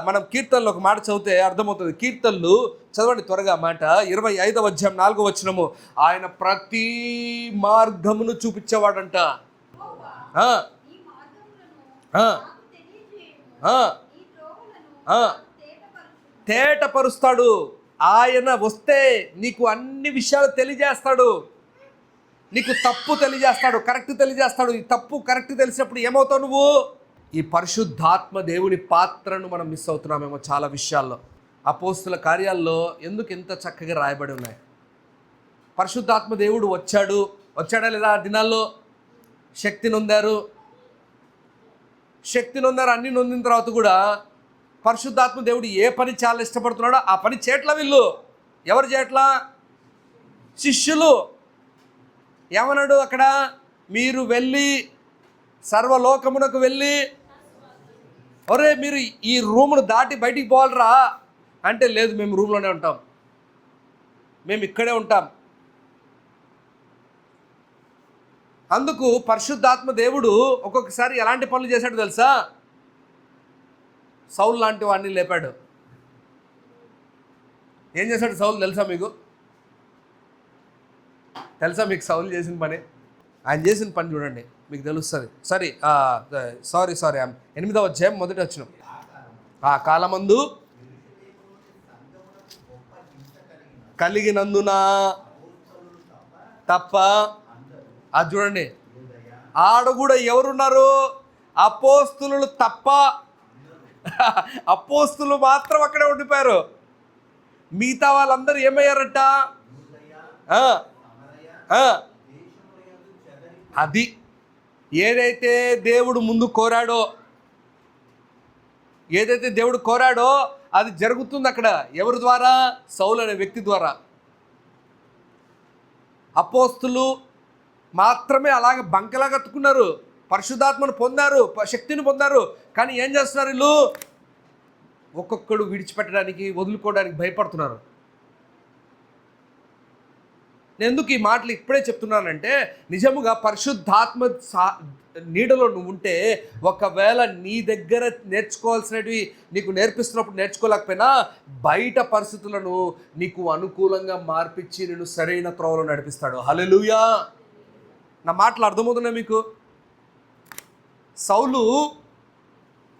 మనం కీర్తనలో ఒక మాట చదివితే అర్థమవుతుంది. కీర్తనలు చదవండి త్వరగా మాట. 25వ అధ్యాయం 4వ వచనము. ఆయన ప్రతి మార్గమును చూపించేవాడంట. ఆ, ఆ, ఆ, ఆ. తేటపరుస్తాడు. ఆయన వస్తే నీకు అన్ని విషయాలు తెలియజేస్తాడు. నీకు తప్పు తెలియజేస్తాడు, కరెక్ట్ తెలియజేస్తాడు. ఈ తప్పు కరెక్ట్ తెలిసినప్పుడు ఏమవుతావు నువ్వు? ఈ పరిశుద్ధాత్మ దేవుని పాత్రను మనం మిస్ అవుతున్నామేమో చాలా విషయాల్లో. అపోస్తుల కార్యాల్లో ఎందుకు ఇంత చక్కగా రాయబడి ఉన్నాయి? పరిశుద్ధాత్మ దేవుడు వచ్చాడా లేదా? ఆ దినాల్లో శక్తి నొందారు, అన్ని నొందిన తర్వాత కూడా పరిశుద్ధాత్మ దేవుడు ఏ పని చాలా ఇష్టపడుతున్నాడో ఆ పని చేయట్లా వీళ్ళు. ఎవరు చేయట్లా? శిష్యులు. ఏమన్నాడు అక్కడ? మీరు వెళ్ళి సర్వలోకమునకు వెళ్ళి, ఒరే మీరు ఈ రూమును దాటి బయటికి పోవాలరా అంటే, లేదు మేము రూమ్లోనే ఉంటాం, మేము ఇక్కడే ఉంటాం. అందుకు పరిశుద్ధాత్మ దేవుడు ఒక్కొక్కసారి ఎలాంటి పనులు చేశాడు తెలుసా? సౌలు లాంటి వాడిని లేపాడు. ఏం చేశాడు సౌలు తెలుసా మీకు? మీకు సౌలు చేసిన పని? ఆయన చేసిన పని చూడండి, మీకు తెలుస్తుంది. సారీ 8వ అధ్యాయం మొదటి వచనం. ఆ కాలమందు కలిగినందున తప్ప, అది చూడండి, ఆడ కూడా ఎవరున్నారు? అపోస్తులు తప్ప. అపోస్తులు మాత్రం అక్కడే ఉండిపోయారు. మిగతా వాళ్ళందరూ ఏమయ్యారట? అది ఏదైతే దేవుడు ముందు కోరాడో, అది జరుగుతుంది అక్కడ. ఎవరి ద్వారా? సౌలు అనే వ్యక్తి ద్వారా. అపోస్తులు మాత్రమే అలాగ బంకలా కట్టుకున్నారు, పరిశుద్ధాత్మను పొందారు, శక్తిని పొందారు. కానీ ఏం చేస్తున్నారు వీళ్ళు? ఒక్కొక్కడు విడిచిపెట్టడానికి, వదులుకోవడానికి భయపడుతున్నారు. నేను ఎందుకు ఈ మాటలు ఇప్పుడే చెప్తున్నానంటే, నిజముగా పరిశుద్ధాత్మ నీడలో నువ్వు ఉంటే, ఒకవేళ నీ దగ్గర నేర్చుకోవాల్సినవి నీకు నేర్పిస్తున్నప్పుడు నేర్చుకోలేకపోయినా, బయట పరిస్థితులను నీకు అనుకూలంగా మార్పించి నేను సరైన త్రోవలో నడిపిస్తాడు. హల్లెలూయా. నా మాటలు అర్థమవుతున్నాయి మీకు? సౌలు,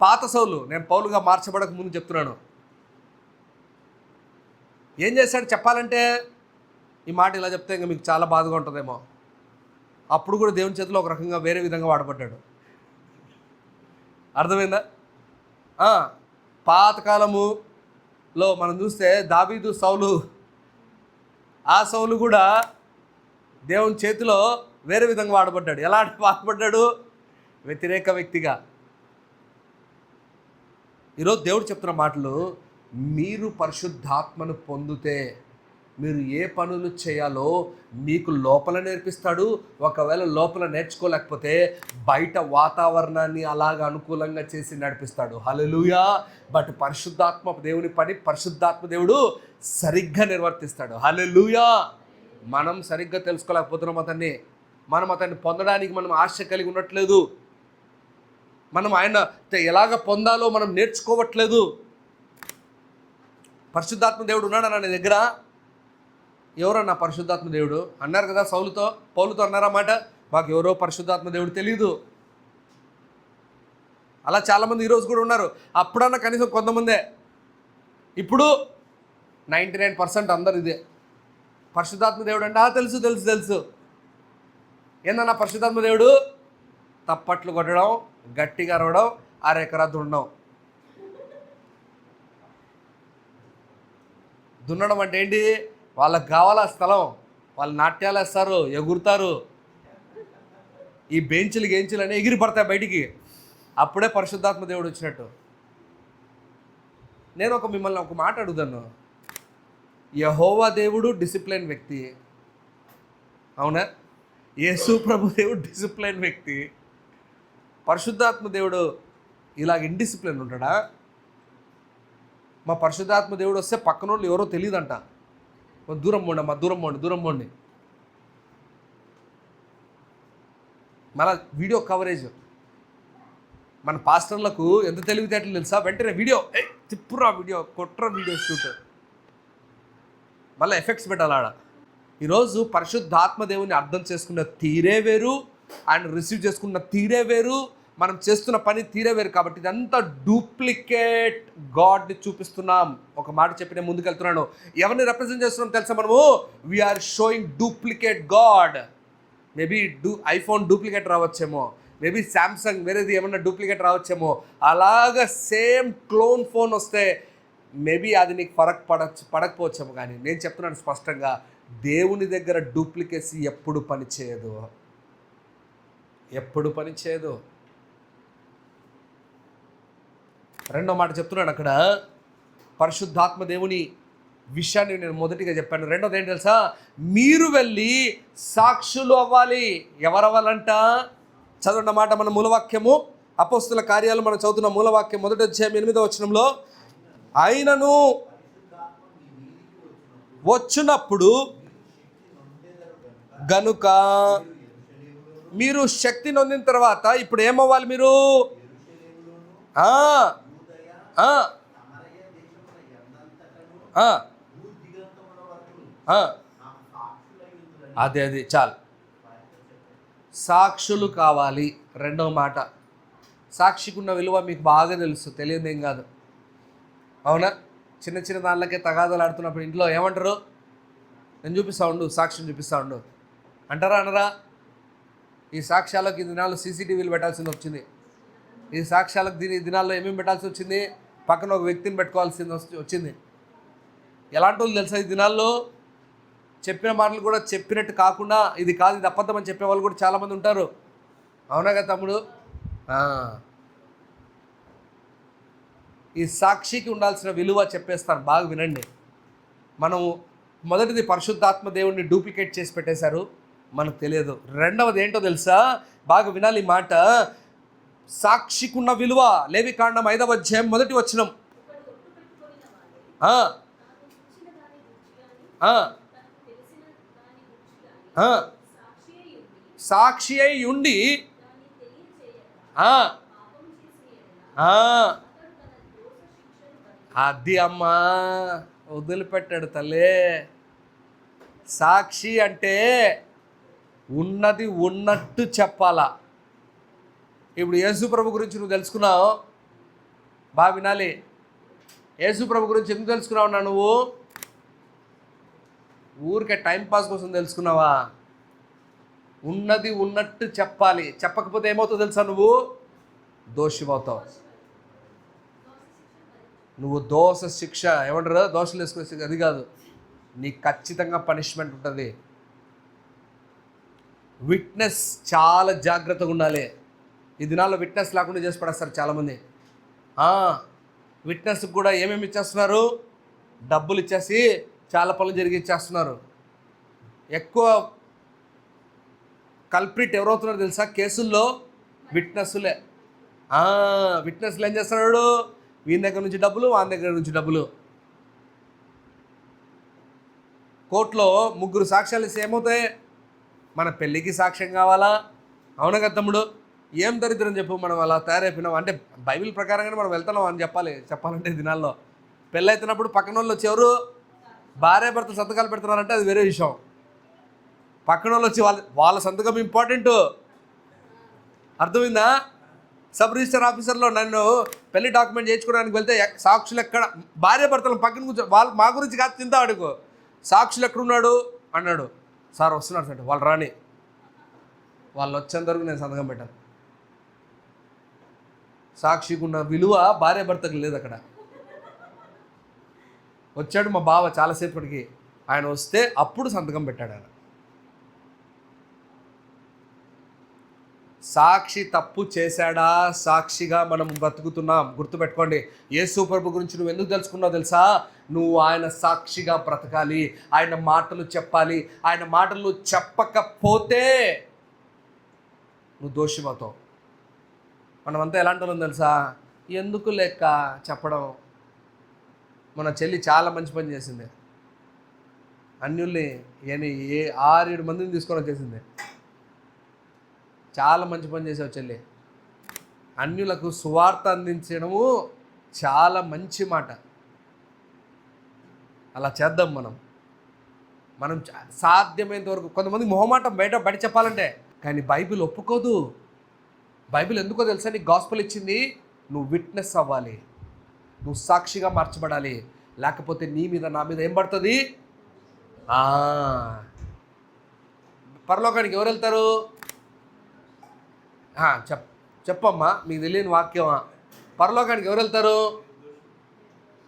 పాత సౌలు, నేను పౌలుగా మార్చబడక ముందు చెప్తున్నాను. ఏం చేశాడు చెప్పాలంటే, ఈ మాట ఇలా చెప్తే ఇంకా మీకు చాలా బాధగా ఉంటుందేమో. అప్పుడు కూడా దేవుని చేతిలో ఒక రకంగా వేరే విధంగా వాడబడ్డాడు. అర్థమైందా? పాతకాలములో మనం చూస్తే దావీదు, సౌలు, ఆ సౌలు కూడా దేవుని చేతిలో వేరే విధంగా వాడబడ్డాడు. ఎలా వాడబడ్డాడు? వ్యతిరేక వ్యక్తిగా. ఈరోజు దేవుడు చెప్తున్న మాటలు, మీరు పరిశుద్ధాత్మను పొందితే మీరు ఏ పనులు చేయాలో మీకు లోపల నేర్పిస్తాడు. ఒకవేళ లోపల నేర్చుకోలేకపోతే బయట వాతావరణాన్ని అలాగ అనుకూలంగా చేసి నడిపిస్తాడు. హల్లెలూయా. బట్ పరిశుద్ధాత్మ దేవుని పని పరిశుద్ధాత్మ దేవుడు సరిగ్గా నిర్వర్తిస్తాడు. హల్లెలూయా. మనం సరిగ్గా తెలుసుకోలేకపోతున్నాం అతన్ని. మనం అతన్ని పొందడానికి మనం ఆశ కలిగి ఉండట్లేదు. మనం ఆయన ఎలాగ పొందాలో మనం నేర్చుకోవట్లేదు. పరిశుద్ధాత్మ దేవుడు ఉన్నాడు నా దగ్గర. ఎవరన్నా పరిశుద్ధాత్మ దేవుడు అన్నారు కదా పౌలుతో అన్నారన్నమాట. మాకు ఎవరో పరిశుద్ధాత్మ దేవుడు తెలీదు. అలా చాలామంది ఈరోజు కూడా ఉన్నారు. అప్పుడన్నా కనీసం కొంతమందే. ఇప్పుడు 99% అందరు ఇదే. పరిశుద్ధాత్మ దేవుడు అంటే తెలుసు. ఏందన్నా పరిశుద్ధాత్మ దేవుడు? తప్పట్లు కొట్టడం, గట్టిగా అరవడం, అరెకరా దున్నడం అంటే ఏంటి? వాళ్ళకి కావాలా స్థలం, వాళ్ళు నాట్యాలు వేస్తారు, ఎగురుతారు, ఈ బెంచులు అని ఎగిరి పడతాయి బయటికి. అప్పుడే పరిశుద్ధాత్మ దేవుడు వచ్చినట్టు. నేను మిమ్మల్ని ఒక మాట అడుగుతాను. యెహోవా దేవుడు డిసిప్లైన్ వ్యక్తి, అవునా? యేసు ప్రభు దేవుడు డిసిప్లైన్ వ్యక్తి. పరిశుద్ధాత్మ దేవుడు ఇలాగ ఇండిసిప్లిన్ ఉంటాడా? మా పరిశుద్ధాత్మ దేవుడు వస్తే పక్కన వాళ్ళు ఎవరో తెలియదంట. దూరం పోండి. మన వీడియో కవరేజ్, మన పాస్టర్లకు ఎంత తెలివితేటలు తెలుసా? వెంటనే వీడియో తిప్పురా, వీడియో కొట్రా, వీడియో షూట్, మళ్ళీ ఎఫెక్ట్స్ పెట్టాలి ఆడ. ఈరోజు పరిశుద్ధాత్మ దేవుని అర్థం చేసుకున్న తీరే వేరు, ఆయన రిసీవ్ చేసుకున్న తీరే వేరు, మనం చేస్తున్న పని తీరే వేరు. కాబట్టి ఇదంతా డూప్లికేట్ గాడ్ని చూపిస్తున్నాం. ఒక మాట చెప్పి నేను ముందుకెళ్తున్నాను. ఎవరిని రిప్రజెంట్ చేస్తున్నాం తెలుసా మనము? We are showing duplicate God. Maybe iPhone duplicate రావచ్చేమో, మేబీ శాంసంగ్ వేరేది ఏమన్నా డూప్లికేట్ రావచ్చేమో. అలాగా సేమ్ క్లోన్ ఫోన్ వస్తే మేబీ అది నీకు పడకపోవచ్చేమో. కానీ నేను చెప్తున్నాను స్పష్టంగా, దేవుని దగ్గర డూప్లికేసీ ఎప్పుడు పనిచేయదు, ఎప్పుడు పనిచేయదు. రెండో మాట చెప్తున్నాను అక్కడ, పరిశుద్ధాత్మ దేవుని విషయాన్ని నేను మొదటిగా చెప్పాను. రెండోది ఏంటి తెలుసా? మీరు వెళ్ళి సాక్షులు అవ్వాలి. ఎవరు అవ్వాలంట? చదవండి మాట మన మూలవాక్యము, అపోస్తుల కార్యాలు మనం చదువుతున్న మూలవాక్యం 1వ అధ్యాయం 8వ వచనంలో, ఆయనను వచ్చినప్పుడు గనుక మీరు శక్తి నొందిన తర్వాత ఇప్పుడు ఏమవ్వాలి? మీరు అది చాలు, సాక్షులు కావాలి. రెండవ మాట, సాక్షికి ఉన్న విలువ మీకు బాగా తెలుసు, తెలియదు ఏం కాదు, అవునా? చిన్న చిన్న దానిలకే తగాదాలు ఆడుతున్నప్పుడు ఇంట్లో ఏమంటారు? నేను చూపిస్తా ఉండు, సాక్ష్యం చూపిస్తా ఉండు అంటారా అనరా? ఈ సాక్ష్యాలకు ఈ దినాల్లో సీసీటీవీలు పెట్టాల్సింది వచ్చింది. ఈ సాక్ష్యాలకు ఈ దినాల్లో ఏమేమి పెట్టాల్సి వచ్చింది? పక్కన ఒక వ్యక్తిని పెట్టుకోవాల్సింది వచ్చింది. ఎలాంటి వాళ్ళు తెలుసా? ఈ దినాల్లో చెప్పిన మాటలు కూడా చెప్పినట్టు కాకుండా, ఇది కాదు ఇది అబద్ధం అని చెప్పే వాళ్ళు కూడా చాలామంది ఉంటారు. అవునా కదా తమ్ముడు? ఈ సాక్షికి ఉండాల్సిన విలువ చెప్పేస్తాను, బాగా వినండి. మనము మొదటిది పరిశుద్ధాత్మ దేవుడిని డూప్లికేట్ చేసి పెట్టేశారు, మనకు తెలియదు. రెండవది ఏంటో తెలుసా? బాగా వినాలి ఈ మాట. సాక్షికి ఉన్న విలువ, లేవికాండం 5వ అధ్యాయం 1వ వచనం. సాక్షి అయి ఉండి అది అమ్మా వదిలిపెట్టాడు తల్లే. సాక్షి అంటే ఉన్నది ఉన్నట్టు చెప్పాలా. ఇప్పుడు యేసు ప్రభు గురించి నువ్వు తెలుసుకున్నావు, బాగా వినాలి. యేసు ప్రభు గురించి ఎందుకు తెలుసుకున్నావు? నువ్వు ఊరికే టైంపాస్ కోసం తెలుసుకున్నావా? ఉన్నది ఉన్నట్టు చెప్పాలి. చెప్పకపోతే ఏమవుతుందో తెలుసా? నువ్వు దోషివవుతావు. నువ్వు దోష శిక్ష, ఏమంటారు? దోషలు వేసుకునే అది కాదు, నీకు ఖచ్చితంగా పనిష్మెంట్ ఉంటుంది. విట్నెస్ చాలా జాగ్రత్తగా ఉండాలి. ఈ దినాల్లో విట్నెస్ లేకుండా చేసి పడేస్తారు చాలామంది. విట్నెస్కి కూడా ఏమేమి ఇచ్చేస్తున్నారు? డబ్బులు ఇచ్చేసి చాలా పనులు జరిగిచ్చేస్తున్నారు. ఎక్కువ కల్ప్రిట్ ఎవరవుతున్నారు తెలుసా కేసుల్లో? విట్నెస్లే. విట్నెస్లు ఏం చేస్తున్నాడు? వీని దగ్గర నుంచి డబ్బులు, వాని దగ్గర నుంచి డబ్బులు. కోర్టులో 3 సాక్ష్యాలు ఇస్తే ఏమవుతాయి? మన పెళ్ళికి సాక్ష్యం కావాలా? అవునా కదా తమ్ముడు? ఏం దరిద్రం చెప్పు, మనం అలా తయారైపోయినాం. అంటే బైబిల్ ప్రకారంగానే మనం వెళ్తున్నాం అని చెప్పాలంటే దినాల్లో పెళ్ళి అవుతున్నప్పుడు పక్కన వాళ్ళు వచ్చి ఎవరు భార్య భర్త సంతకాలు పెడుతున్నారంటే అది వేరే విషయం. పక్కన వాళ్ళు వచ్చి వాళ్ళ సంతకం ఇంపార్టెంట్. అర్థమైందా? సబ్ రిజిస్టర్ ఆఫీసర్లో నన్ను పెళ్లి డాక్యుమెంట్ చేయించుకోవడానికి వెళ్తే సాక్షులు ఎక్కడ, భార్య భర్తలు పక్కన కూర్చో, వాళ్ళు మా గురించి కాదు తింటా అడుగు, సాక్షులు ఎక్కడున్నాడు అన్నాడు. సార్ వస్తున్నారు సార్, వాళ్ళు రాని, వాళ్ళు వచ్చేంత వరకు నేను సంతకం పెట్టాను. సాక్షికి ఉన్న విలువ భార్య భర్తకు లేదు అక్కడ. వచ్చాడు మా బావ చాలాసేపటికి, ఆయన వస్తే అప్పుడు సంతకం పెట్టాడు ఆయన. సాక్షి తప్పు చేశాడా? సాక్షిగా మనం బ్రతుకుతున్నాం. గుర్తుపెట్టుకోండి, యేసు ప్రభు గురించి నువ్వు ఎందుకు తెలుసుకున్నావు తెలుసా? నువ్వు ఆయన సాక్షిగా బ్రతకాలి, ఆయన మాటలు చెప్పాలి. ఆయన మాటలు చెప్పకపోతే నువ్వు దోషిమవుతావు. మనమంతా ఎలాంటి వాళ్ళం తెలుసా? ఎందుకు లెక్క చెప్పడం. మన చెల్లి చాలా మంచి పని చేసింది. అన్యుల్ని 6-7 మందిని తీసుకొని వచ్చేసింది. చాలా మంచి పని చేసావు చెల్లి. అన్యులకు సువార్త అందించడము చాలా మంచి మాట. అలా చేద్దాం మనం సాధ్యమైనంత వరకు. కొంతమంది మొహమాటం బయట చెప్పాలంటే, కానీ బైబిల్ ఒప్పుకోదు. బైబిల్ ఎందుకో తెలుసా? నీకు గాస్పెల్ ఇచ్చింది, నువ్వు విట్నెస్ అవ్వాలి, నువ్వు సాక్షిగా మార్చబడాలి. లేకపోతే నీ మీద నా మీద ఏం పడుతుంది? పరలోకానికి ఎవరు వెళ్తారు? చెప్పమ్మా, మీకు తెలియని వాక్యమా? పరలోకానికి ఎవరు వెళ్తారు?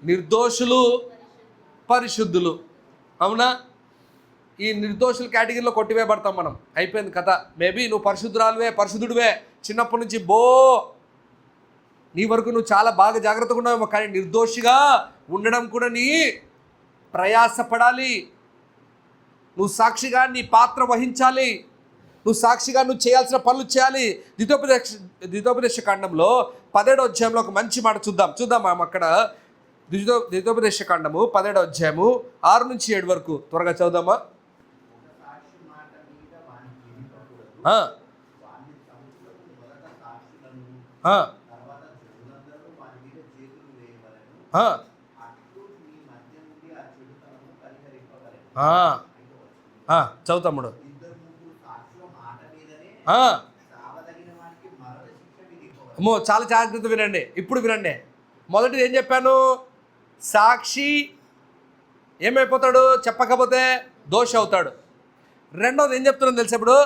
నిర్దోషులు, పరిశుద్ధులు. అవునా? ఈ నిర్దోషుల కేటగిరీలో కొట్టివేయబడతాం మనం. అయిపోయింది కథ. మేబీ నువ్వు పరిశుద్ధురాలువే, పరిశుద్ధుడివే, చిన్నప్పటి నుంచి నీ వరకు నువ్వు చాలా బాగా జాగ్రత్తగా ఉన్నావేమో, కానీ నిర్దోషిగా ఉండడం కూడా నీ ప్రయాసపడాలి. నువ్వు సాక్షిగా నీ పాత్ర వహించాలి. నువ్వు సాక్షిగా నువ్వు చేయాల్సిన పనులు చేయాలి. ద్వితోపదేశ కాండంలో 17వ అధ్యాయంలో ఒక మంచి మాట చూద్దాం మనం అక్కడ. ద్వితోపదేశ కాండము 17వ అధ్యాయము 6 నుంచి 7 వరకు త్వరగా చదువుదామా? చదువుతాముడు. అమ్మో, చాలా జాగ్రత్త వినండి. ఇప్పుడు వినండి. మొదటిది ఏం చెప్పాను? సాక్షి ఏమైపోతాడు? చెప్పకపోతే దోషి అవుతాడు. రెండవది ఏం చెప్తున్నాను తెలుసా? ఇప్పుడు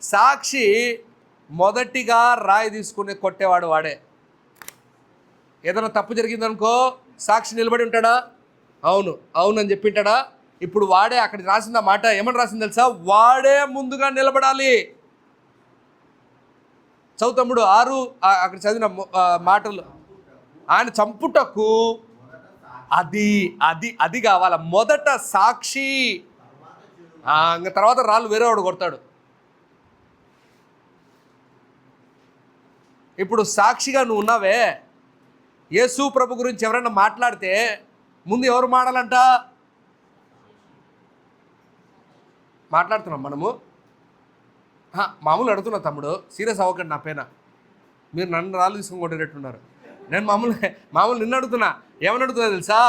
సాక్షి మొదటిగా రాయి తీసుకుని కొట్టేవాడు వాడే. ఏదైనా తప్పు జరిగిందనుకో సాక్షి నిలబడి ఉంటాడా? అవును అని చెప్పింటాడా? ఇప్పుడు వాడే అక్కడ రాసింది ఆ మాట ఏమని రాసింది తెలుసా? వాడే ముందుగా నిలబడాలి. చదువుతమ్ముడు 6 అక్కడ చదివిన మాటలు. ఆయన చంపుటకు అది కావాల. మొదట సాక్షి, ఇంకా తర్వాత రాళ్ళు వేరేవాడు కొడతాడు. ఇప్పుడు సాక్షిగా నువ్వు ఉన్నావే, యేసు ప్రభు గురించి ఎవరైనా మాట్లాడితే ముందు ఎవరు మాట్లాడాలంట? మాట్లాడుతున్నాం మనము. మామూలు అడుగుతున్నా తమ్ముడు, సీరియస్ అవ్వకండి నా పైన. మీరు నన్ను రాళ్ళు తీసుకొని కొట్టేటట్టున్నారు. నేను మామూలు నిన్ను అడుగుతున్నా. ఏమని అడుగుతున్నా తెలుసా?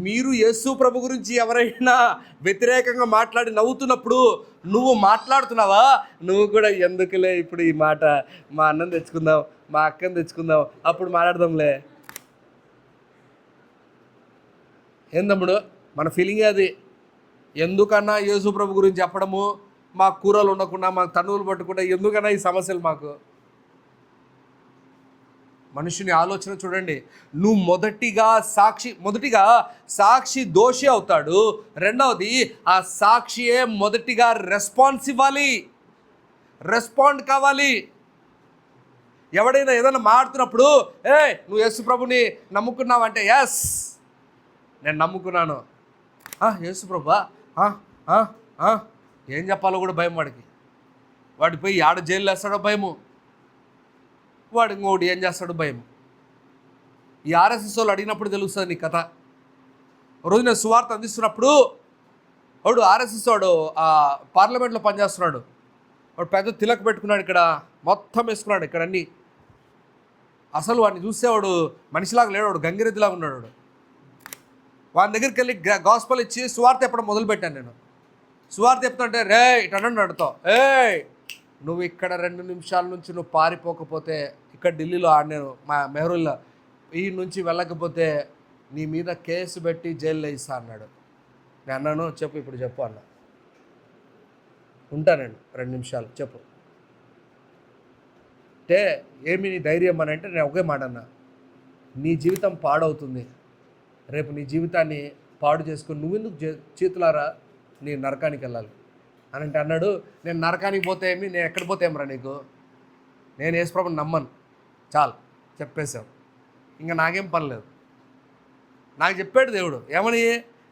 మీరు యేసు ప్రభు గురించి ఎవరైనా వ్యతిరేకంగా మాట్లాడి నవ్వుతున్నప్పుడు నువ్వు మాట్లాడుతున్నావా? నువ్వు కూడా ఎందుకులే ఇప్పుడు ఈ మాట, మా అన్నని తెచ్చుకుందాం, మా అక్కని తెచ్చుకుందాం, అప్పుడు మాట్లాడదాంలే. ఏం తమ్ముడు, మన ఫీలింగే అది. ఎందుకన్నా యేసు ప్రభు గురించి చెప్పడము, మా కూరలు ఉండకుండా, మా తన్నులు పట్టకుండా, ఎందుకన్నా ఈ సమస్యలు మాకు? మనుషుని ఆలోచన చూడండి. నువ్వు మొదటిగా సాక్షి దోషి అవుతాడు. రెండవది ఆ సాక్షియే మొదటిగా రెస్పాండ్ కావాలి. ఎవడైనా ఏదైనా మాడుతున్నప్పుడు, నువ్వు యేసు ప్రభుని నమ్ముకున్నావంటే, ఎస్ నేను నమ్ముకున్నాను. యేసు ప్రభువా? ఏం చెప్పాలో కూడా భయం వాడికి. వాడి పోయి ఆడ జైలు వేస్తాడో భయము, వాడు ఇంకోటి ఏం చేస్తాడు భయం. ఈ ఆర్ఎస్ఎస్ వాళ్ళు అడిగినప్పుడు తెలుస్తుంది నీ కథ. రోజు నేను సువార్త అందిస్తున్నప్పుడు వాడు ఆర్ఎస్ఎస్ వాడు పార్లమెంట్లో పనిచేస్తున్నాడు. వాడు పెద్ద తిలక్ పెట్టుకున్నాడు, ఇక్కడ మొత్తం వేసుకున్నాడు, ఇక్కడ అన్నీ. అసలు వాడిని చూసేవాడు మనిషిలాగా లేడు, వాడు గంగిరెద్దులాగా ఉన్నాడు. వాడి దగ్గరికి వెళ్ళి గాస్పల్ ఇచ్చి సువార్త చెప్పడం మొదలుపెట్టాను నేను. సువార్త చెప్తుంటే, రే ఇటనండి అడుగుతావు, నువ్వు ఇక్కడ 2 నిమిషాల నుంచి నువ్వు పారిపోకపోతే, ఇక్కడ ఢిల్లీలో ఆడినాను మా మెహరూల్లో, ఈ నుంచి వెళ్ళకపోతే నీ మీద కేసు పెట్టి జైల్లో ఇస్తా అన్నాడు. నేను అన్నాను, చెప్పు ఇప్పుడు చెప్పు అన్నా. ఉంటానండి 2 నిమిషాలు చెప్పు అంటే, ఏమి నీ ధైర్యం అని అంటే, నేను ఒకే మాట అన్నా, నీ జీవితం పాడవుతుంది, రేపు నీ జీవితాన్ని పాడు చేసుకుని నువ్వెందుకు చేతులారా నీ నరకానికి వెళ్ళాలి అని అంటే అన్నాడు. నేను నరకానికి పోతే ఏమి, నేను ఎక్కడ పోతే ఏమరా నీకు, నేను యేసు ప్రభువుని నమ్మను, చాలు చెప్పేశావు, ఇంకా నాకేం పని లేదు. నాకు చెప్పాడు దేవుడు, ఏమని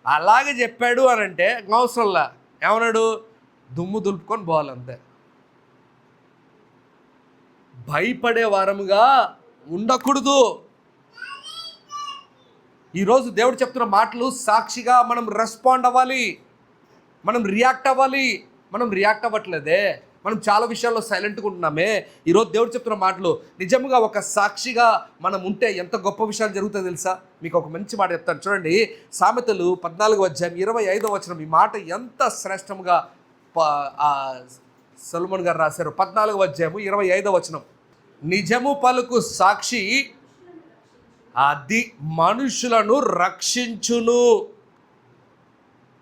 అలాగే చెప్పాడు అని అంటే అవసరంలా. ఏమన్నాడు? దుమ్ము దులుపుకొని పోవాలంతే. భయపడే వారముగా ఉండకూడదు. ఈరోజు దేవుడు చెప్తున్న మాటలు సాక్షిగా మనం రెస్పాండ్ అవ్వాలి, మనం రియాక్ట్ అవ్వాలి. మనం రియాక్ట్ అవ్వట్లేదే, మనం చాలా విషయాల్లో సైలెంట్గా ఉంటున్నామే. ఈరోజు దేవుడు చెప్తున్న మాటలు నిజంగా ఒక సాక్షిగా మనం ఉంటే ఎంత గొప్ప విషయాలు జరుగుతాయో తెలుసా? మీకు ఒక మంచి మాట చెప్తాను చూడండి. సామెతలు 14వ అధ్యాయం 25వ వచనం. ఈ మాట ఎంత శ్రేష్టంగా సొలొమోన్ గారు రాశారు 14వ అధ్యాయము 25వ వచనం. నిజము పలుకు సాక్షి అది మనుషులను రక్షించును.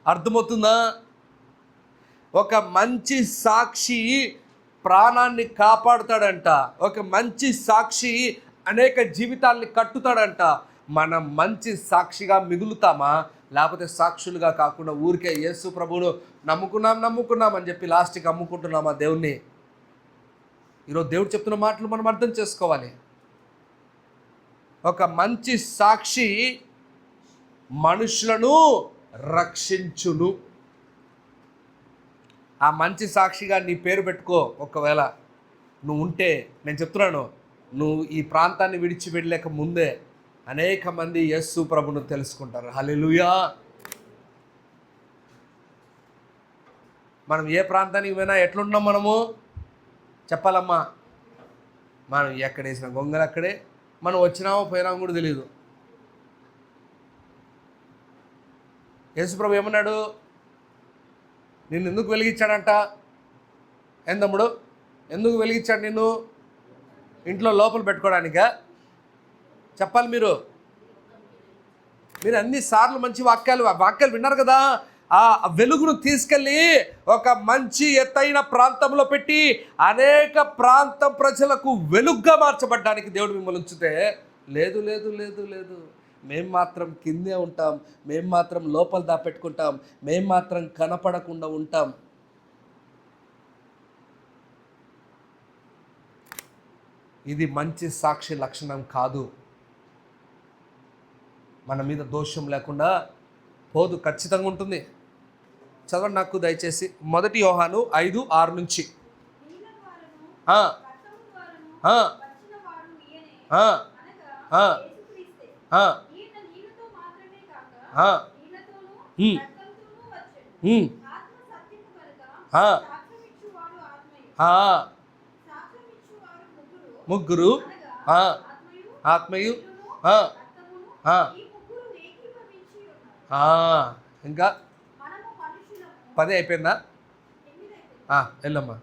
అర్థమవుతుందా? ఒక మంచి సాక్షి ప్రాణాన్ని కాపాడుతాడంట. ఒక మంచి సాక్షి అనేక జీవితాల్ని కట్టుతాడంట. మనం మంచి సాక్షిగా మిగులుతామా, లేకపోతే సాక్షులుగా కాకుండా ఊరికే యేసు ప్రభువును నమ్ముకున్నాం అని చెప్పి లాస్ట్కి అమ్ముకుంటున్నామా దేవుణ్ణి? ఈరోజు దేవుడు చెప్తున్న మాటలు మనం అర్థం చేసుకోవాలి. ఒక మంచి సాక్షి మనుషులను రక్షించును. ఆ మంచి సాక్షిగా నీ పేరు పెట్టుకో. ఒకవేళ నువ్వు ఉంటే, నేను చెప్తున్నాను, నువ్వు ఈ ప్రాంతాన్ని విడిచి వెళ్ళలేక ముందే అనేక మంది యేసు ప్రభువును తెలుసుకుంటారు. హల్లెలూయా. మనం ఏ ప్రాంతానికి పోయినా ఎట్లున్నాం మనము చెప్పాలమ్మా. మనం ఎక్కడేసిన గొంగలు అక్కడే, మనం వచ్చినామో పోయినామో కూడా తెలియదు. యేసు ప్రభు ఏమన్నాడు? నిన్ను ఎందుకు వెలిగించాడంట? ఏం తమ్ముడు, ఎందుకు వెలిగించాడు నిన్ను? ఇంట్లో లోపల పెట్టుకోవడానికా? చెప్పాలి మీరు. అన్నిసార్లు మంచి వాక్యాలు విన్నారు కదా. ఆ వెలుగును తీసుకెళ్ళి ఒక మంచి ఎత్తైన ప్రాంతంలో పెట్టి అనేక ప్రాంత ప్రజలకు వెలుగుగా మార్చబడ్డానికి దేవుడు మిమ్మల్ని ఉంచితే, లేదు లేదు లేదు లేదు, మేము మాత్రం కిందే ఉంటాం, మేము మాత్రం లోపల దాపెట్టుకుంటాం, మేము మాత్రం కనపడకుండా ఉంటాం. ఇది మంచి సాక్షి లక్షణం కాదు. మన మీద దోషం లేకుండా పోదు, ఖచ్చితంగా ఉంటుంది. చదవండి నాకు దయచేసి 1 యోహాను 5:6 నుంచి. ముగ్గురు ఆత్మయు. ఇంకా 10 అయిపోయిందా? వెళ్ళమ్మా.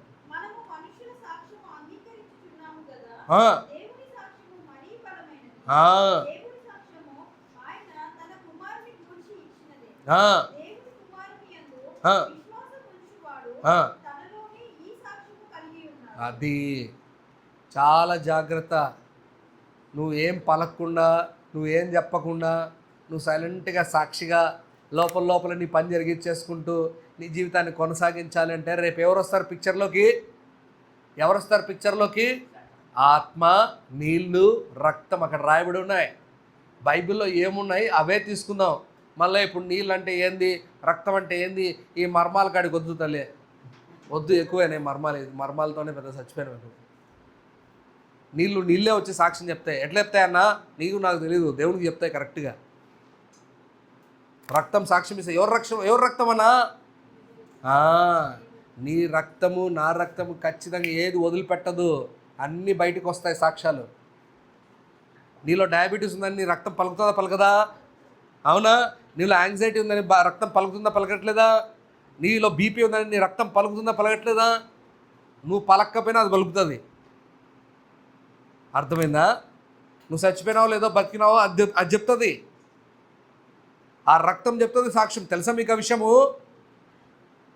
అది చాలా జాగ్రత్త. నువ్వేం పలకకుండా, నువ్వేం చెప్పకుండా, నువ్వు సైలెంట్గా సాక్షిగా లోపల నీ పని జరిగించేసుకుంటూ నీ జీవితాన్ని కొనసాగించాలి అంటే రేపు ఎవరు వస్తారు పిక్చర్లోకి? ఆత్మ, నీళ్ళు, రక్తం అక్కడ రాయబడి ఉన్నాయి. బైబిల్లో ఏమున్నాయి అవే తీసుకుందాం. మళ్ళీ ఇప్పుడు నీళ్ళు అంటే ఏంది, రక్తం అంటే ఏంది, ఈ మర్మాల కాడికి వద్దు తల్లి, వద్దు. ఎక్కువనే మర్మాలతోనే పెద్ద చచ్చిపోయాను. నీళ్ళే వచ్చి సాక్ష్యం చెప్తాయి. ఎట్లా చెప్తాయన్నా? నీకు నాకు తెలియదు, దేవుడికి చెప్తాయి కరెక్ట్గా. రక్తం సాక్ష్యం ఇస్తే ఎవరు రక్తం అన్నా? నీ రక్తము నా రక్తము ఖచ్చితంగా ఏది వదిలిపెట్టదు. అన్నీ బయటకు వస్తాయి సాక్ష్యాలు. నీలో డయాబెటీస్ ఉందని నీ రక్తం పలుకుతుందా పలకదా? అవునా? నీలో యాంగ్జైటీ ఉందని రక్తం పలుకుతుందా పలకట్లేదా? నీలో బీపీ ఉందని నీ రక్తం పలుకుతుందా పలకట్లేదా? నువ్వు పలక్కపోయినా అది పలుకుతుంది. అర్థమైందా? నువ్వు చచ్చిపోయినావో లేదో బతికినావో అది చెప్తుంది. ఆ రక్తం చెప్తుంది సాక్ష్యం. తెలుసా మీకు ఆ విషయము?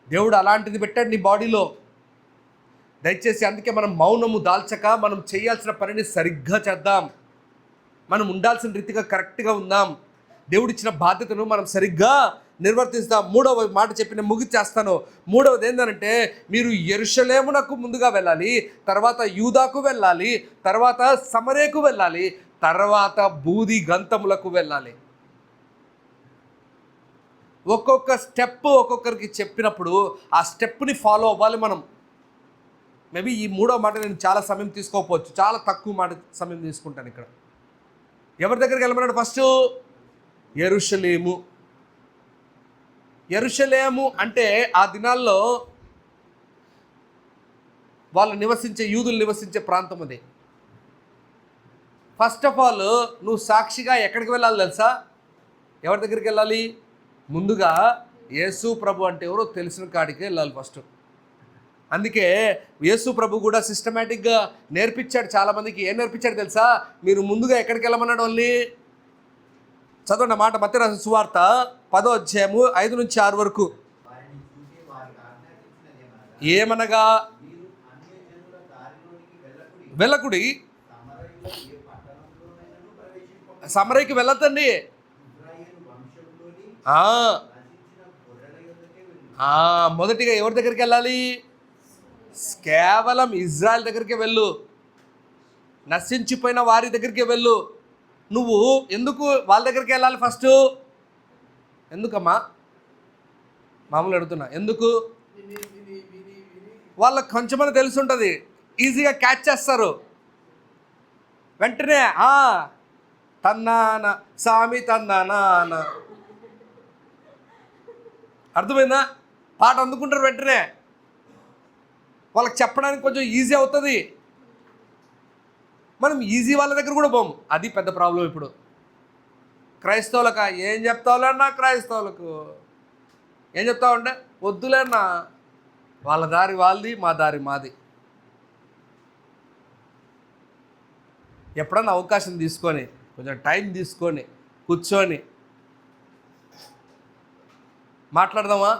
దేవుడు అలాంటిది పెట్టాడు నీ బాడీలో. దయచేసి అందుకే మనం మౌనము దాల్చక మనం చేయాల్సిన పనిని సరిగ్గా చేద్దాం. మనం ఉండాల్సిన రీతిగా కరెక్ట్గా ఉందాం. దేవుడిచ్చిన బాధ్యతను మనం సరిగ్గా నిర్వర్తిస్తాం. 3వ మాట చెప్పి నేను ముగిచేస్తాను. 3వది ఏంటంటే, మీరు యెరూషలేమునకు ముందుగా వెళ్ళాలి, తర్వాత యూదాకు వెళ్ళాలి, తర్వాత సమరేకు వెళ్ళాలి, తర్వాత బూది గంతములకు వెళ్ళాలి. ఒక్కొక్క స్టెప్ ఒక్కొక్కరికి చెప్పినప్పుడు ఆ స్టెప్ని ఫాలో అవ్వాలి మనం. మేబీ ఈ 3వ మాట నేను చాలా సమయం తీసుకోకపోవచ్చు, చాలా తక్కువ సమయం తీసుకుంటాను. ఇక్కడ ఎవరి దగ్గరికి వెళ్ళమన్నాడు? ఫస్ట్ యెరూషలేము అంటే ఆ దినాల్లో వాళ్ళు యూదులు నివసించే ప్రాంతం అది. ఫస్ట్ ఆఫ్ ఆల్ నువ్వు సాక్షిగా ఎక్కడికి వెళ్ళాలి తెలుసా? ఎవరి దగ్గరికి వెళ్ళాలి? ముందుగా యేసు ప్రభు అంటే ఎవరో తెలిసిన కాడికి వెళ్ళాలి ఫస్ట్. అందుకే యేసు ప్రభు కూడా సిస్టమేటిక్గా నేర్పించాడు చాలామందికి. ఏం నేర్పించాడు తెలుసా? మీరు ముందుగా ఎక్కడికి వెళ్ళమన్నాడు వాళ్ళని? చదవండి మాట, మత్తయి రాసిన సువార్త 10వ అధ్యాయము 5-6 వరకు. ఏమనగా వెళ్ళకుడి, సమరయకి వెళ్ళొద్దండి, మొదటిగా ఎవరి దగ్గరికి వెళ్ళాలి? కేవలం ఇజ్రాయెల్ దగ్గరికి వెళ్ళు, నశించిపోయిన వారి దగ్గరికి వెళ్ళు. నువ్వు ఎందుకు వాళ్ళ దగ్గరికి వెళ్ళాలి ఫస్ట్? ఎందుకమ్మా? మామూలు అడుగుతున్నా, ఎందుకు? వాళ్ళకి కొంచెమని తెలిసి ఉంటుంది, ఈజీగా క్యాచ్ చేస్తారు వెంటనే. తన్నాన సామి తన్నాన, అర్థమైందా? పాట అందుకుంటారు వెంటనే. వాళ్ళకి చెప్పడానికి కొంచెం ఈజీ అవుతుంది. మనం ఈజీ వాళ్ళ దగ్గర కూడా పోము, అది పెద్ద ప్రాబ్లం. ఇప్పుడు క్రైస్తవులక ఏం చెప్తావులేనా? క్రైస్తవులకు ఏం చెప్తావంటే, వద్దులేనా, వాళ్ళ దారి వాళ్ళది, మా దారి మాది. ఎప్పుడన్నా అవకాశం తీసుకొని, కొంచెం టైం తీసుకొని కూర్చొని మాట్లాడదామా?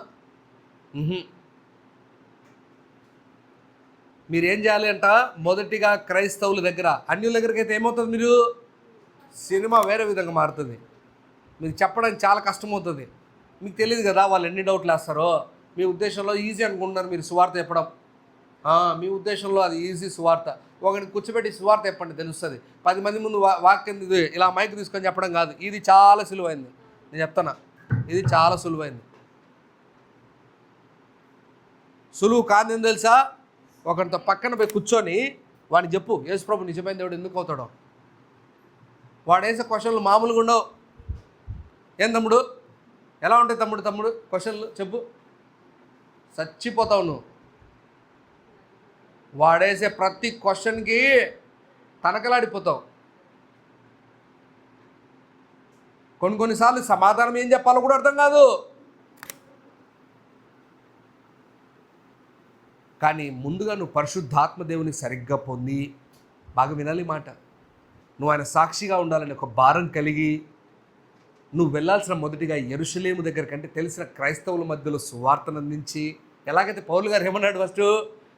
మీరేం చేయాలి అంట? మొదటిగా క్రైస్తవుల దగ్గర, అన్యుల దగ్గరికి అయితే ఏమవుతుంది? మీరు సినిమా వేరే విధంగా మారుతుంది. మీకు చెప్పడానికి చాలా కష్టమవుతుంది. మీకు తెలియదు కదా వాళ్ళు ఎన్ని డౌట్లు వేస్తారో. మీ ఉద్దేశంలో ఈజీ అనుకుంటున్నారు మీరు సువార్త చెప్పడం. మీ ఉద్దేశంలో అది ఈజీ సువార్త. ఒకరిని కూర్చోబెట్టి సువార్త చెప్పండి, తెలుస్తుంది. 10 మంది ముందు వాక్యం ఇలా మైక్ తీసుకొని చెప్పడం కాదు. ఇది చాలా సులువైంది. నేను చెప్తాను, ఇది చాలా సులువైంది. సులువు కాదేం తెలుసా? ఒకరితో పక్కన పోయి కూర్చొని వాడిని చెప్పు, యేసు ప్రభు నిజమైన దేవుడు ఎందుకు అవుతాడో. వాడు వేసే క్వశ్చన్లు మామూలుగా ఉండవు. ఏం తమ్ముడు, ఎలా ఉంటాయి తమ్ముడు క్వశ్చన్లు చెప్పు, చచ్చిపోతావు నువ్వు. వాడేసే ప్రతి క్వశ్చన్కి తనకలాడిపోతావు. కొన్నిసార్లు సమాధానం ఏం చెప్పాలో కూడా అర్థం కాదు. కానీ ముందుగా నువ్వు పరిశుద్ధాత్మ దేవుని సరిగ్గా పొంది, బాగా వినాలి మాట, నువ్వు ఆయన సాక్షిగా ఉండాలని ఒక భారం కలిగి నువ్వు వెళ్ళాల్సిన మొదటిగా యెరూషలేము దగ్గర కంటే తెలిసిన క్రైస్తవుల మధ్యలో సువార్తను అందించి, ఎలాగైతే పౌలు గారు ఏమన్నాడు? ఫస్ట్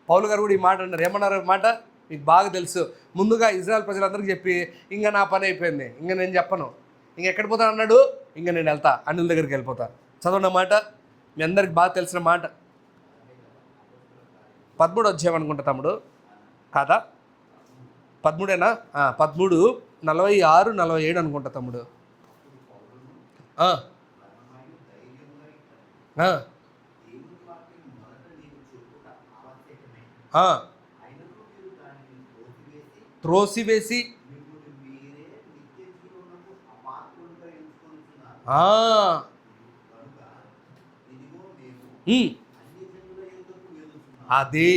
పౌలు గారు కూడా ఈ మాట అన్నారు. ఏమన్నారు మాట మీకు బాగా తెలుసు. ముందుగా ఇజ్రాయెల్ ప్రజలందరికీ చెప్పి, ఇంకా నా పని అయిపోయింది, ఇంకా నేను చెప్పను, ఇంకెక్కడ పోతాను అన్నాడు. ఇంకా నేను వెళ్తా, అన్యుల దగ్గరికి వెళ్ళిపోతా. చదవన్న మాట, మీ అందరికి బాగా తెలిసిన మాట. 13వ అధ్యాయం అనుకుంటా తమ్ముడు, కాదా? 13ఏనా? 13, 46, 47 అనుకుంటా తమ్ముడు. త్రోసివేసి అది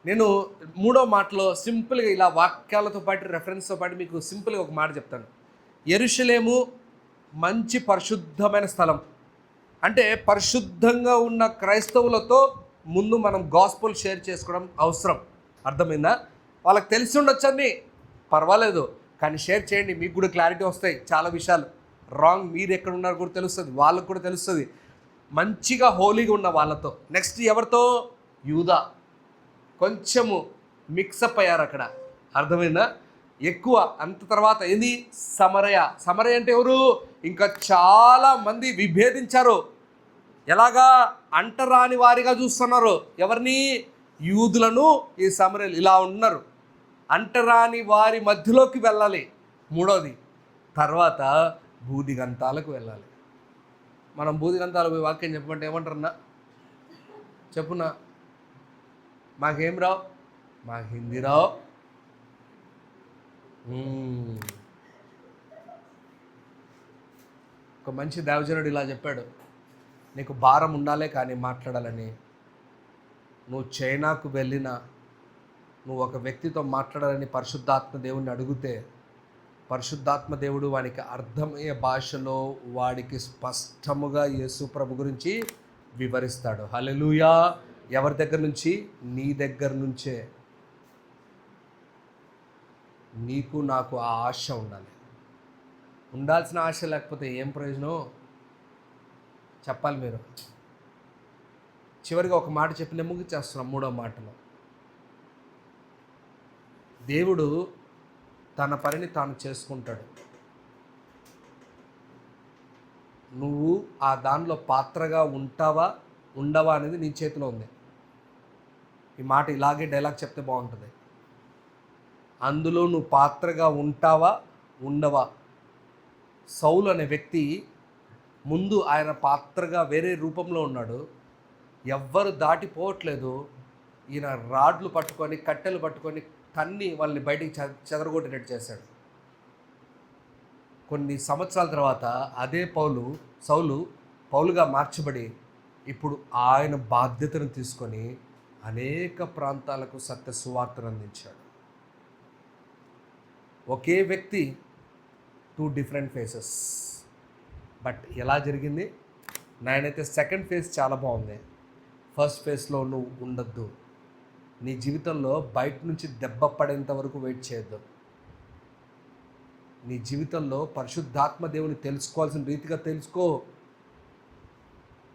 నేను 3వ మాటలో సింపుల్గా ఇలా వాక్యాలతో పాటు రెఫరెన్స్తో పాటు మీకు సింపుల్గా ఒక మాట చెప్తాను. యెరూషలేము మంచి పరిశుద్ధమైన స్థలం. అంటే పరిశుద్ధంగా ఉన్న క్రైస్తవులతో ముందు మనం గాస్పుల్ షేర్ చేసుకోవడం అవసరం. అర్థమైందా? వాళ్ళకి తెలిసి ఉండొచ్చండి, పర్వాలేదు, కానీ షేర్ చేయండి. మీకు కూడా క్లారిటీ వస్తాయి చాలా విషయాలు. రాంగ్ మీరు ఎక్కడ ఉన్నారు కూడా తెలుస్తుంది, వాళ్ళకు కూడా తెలుస్తుంది. మంచిగా హోలీగా ఉన్న వాళ్ళతో. నెక్స్ట్ ఎవరితో? యూదా. కొంచెము మిక్సప్ అయ్యారు అక్కడ, అర్థమైందా? ఎక్కువ. అంత తర్వాత ఏంది? సమరయ. సమరయ అంటే ఎవరు? ఇంకా చాలా మంది విభేదించారు. ఎలాగా? అంటరాని వారిగా చూస్తున్నారు. ఎవరిని? యూదులను. ఈ సమరయలు ఇలా ఉన్నారు. అంటరాని వారి మధ్యలోకి వెళ్ళాలి. 3వది. తర్వాత బూదిగంతాలకు వెళ్ళాలి. మనం బూదిగంతాలకు పోయి వాక్యం చెప్పమంటే ఏమంటారన్నా? చెప్పున్నా, మాకేం రావు, మాకు హిందీ రావు. ఒక మంచి దైవజనుడు ఇలా చెప్పాడు, నీకు భారం ఉండాలే కానీ మాట్లాడాలని. నువ్వు చైనాకు వెళ్ళినా నువ్వు ఒక వ్యక్తితో మాట్లాడాలని పరిశుద్ధాత్మ దేవుడిని అడిగితే, పరిశుద్ధాత్మ దేవుడు వానికి అర్థమయ్యే భాషలో వాడికి స్పష్టముగా యేసు ప్రభు గురించి వివరిస్తాడు. హల్లెలూయా. ఎవరి దగ్గర నుంచి? నీ దగ్గర నుంచే. నీకు నాకు ఆ ఆశ ఉండాలి. ఉండాల్సిన ఆశ లేకపోతే ఏం ప్రయోజనం చెప్పాలి మీరు. చివరిగా ఒక మాట చెప్పిన ముగిచేస్తున్నాం. 3వ మాటలో దేవుడు తన పనిని తాను చేసుకుంటాడు. నువ్వు ఆ దానిలో పాత్రగా ఉంటావా ఉండవా అనేది నీ చేతిలో ఉంది. ఈ మాట ఇలాగే డైలాగ్ చెప్తే బాగుంటుంది. అందులో నువ్వు పాత్రగా ఉంటావా ఉండవా? సౌలు అనే వ్యక్తి ముందు ఆయన పాత్రగా వేరే రూపంలో ఉన్నాడు. ఎవ్వరు దాటిపోవట్లేదు. ఈయన రాడ్లు పట్టుకొని కట్టెలు పట్టుకొని తన్ని వాళ్ళని బయటికి చెదరగొట్టినట్టు చేశాడు. కొన్ని సంవత్సరాల తర్వాత అదే సౌలు పౌలుగా మార్చబడి ఇప్పుడు ఆయన బాధ్యతను తీసుకొని అనేక ప్రాంతాలకు సత్య సువార్తను అందించాడు. ఒకే వ్యక్తి 2 డిఫరెంట్ ఫేసెస్. బట్ ఎలా జరిగింది? నేనైతే సెకండ్ ఫేజ్ చాలా బాగుంది. ఫస్ట్ ఫేజ్లో నువ్వు ఉండొద్దు. నీ జీవితంలో బయట నుంచి దెబ్బ పడేంత వరకు వెయిట్ చేయొద్దు. నీ జీవితంలో పరిశుద్ధాత్మ దేవుని తెలుసుకోవాల్సిన రీతిగా తెలుసుకో.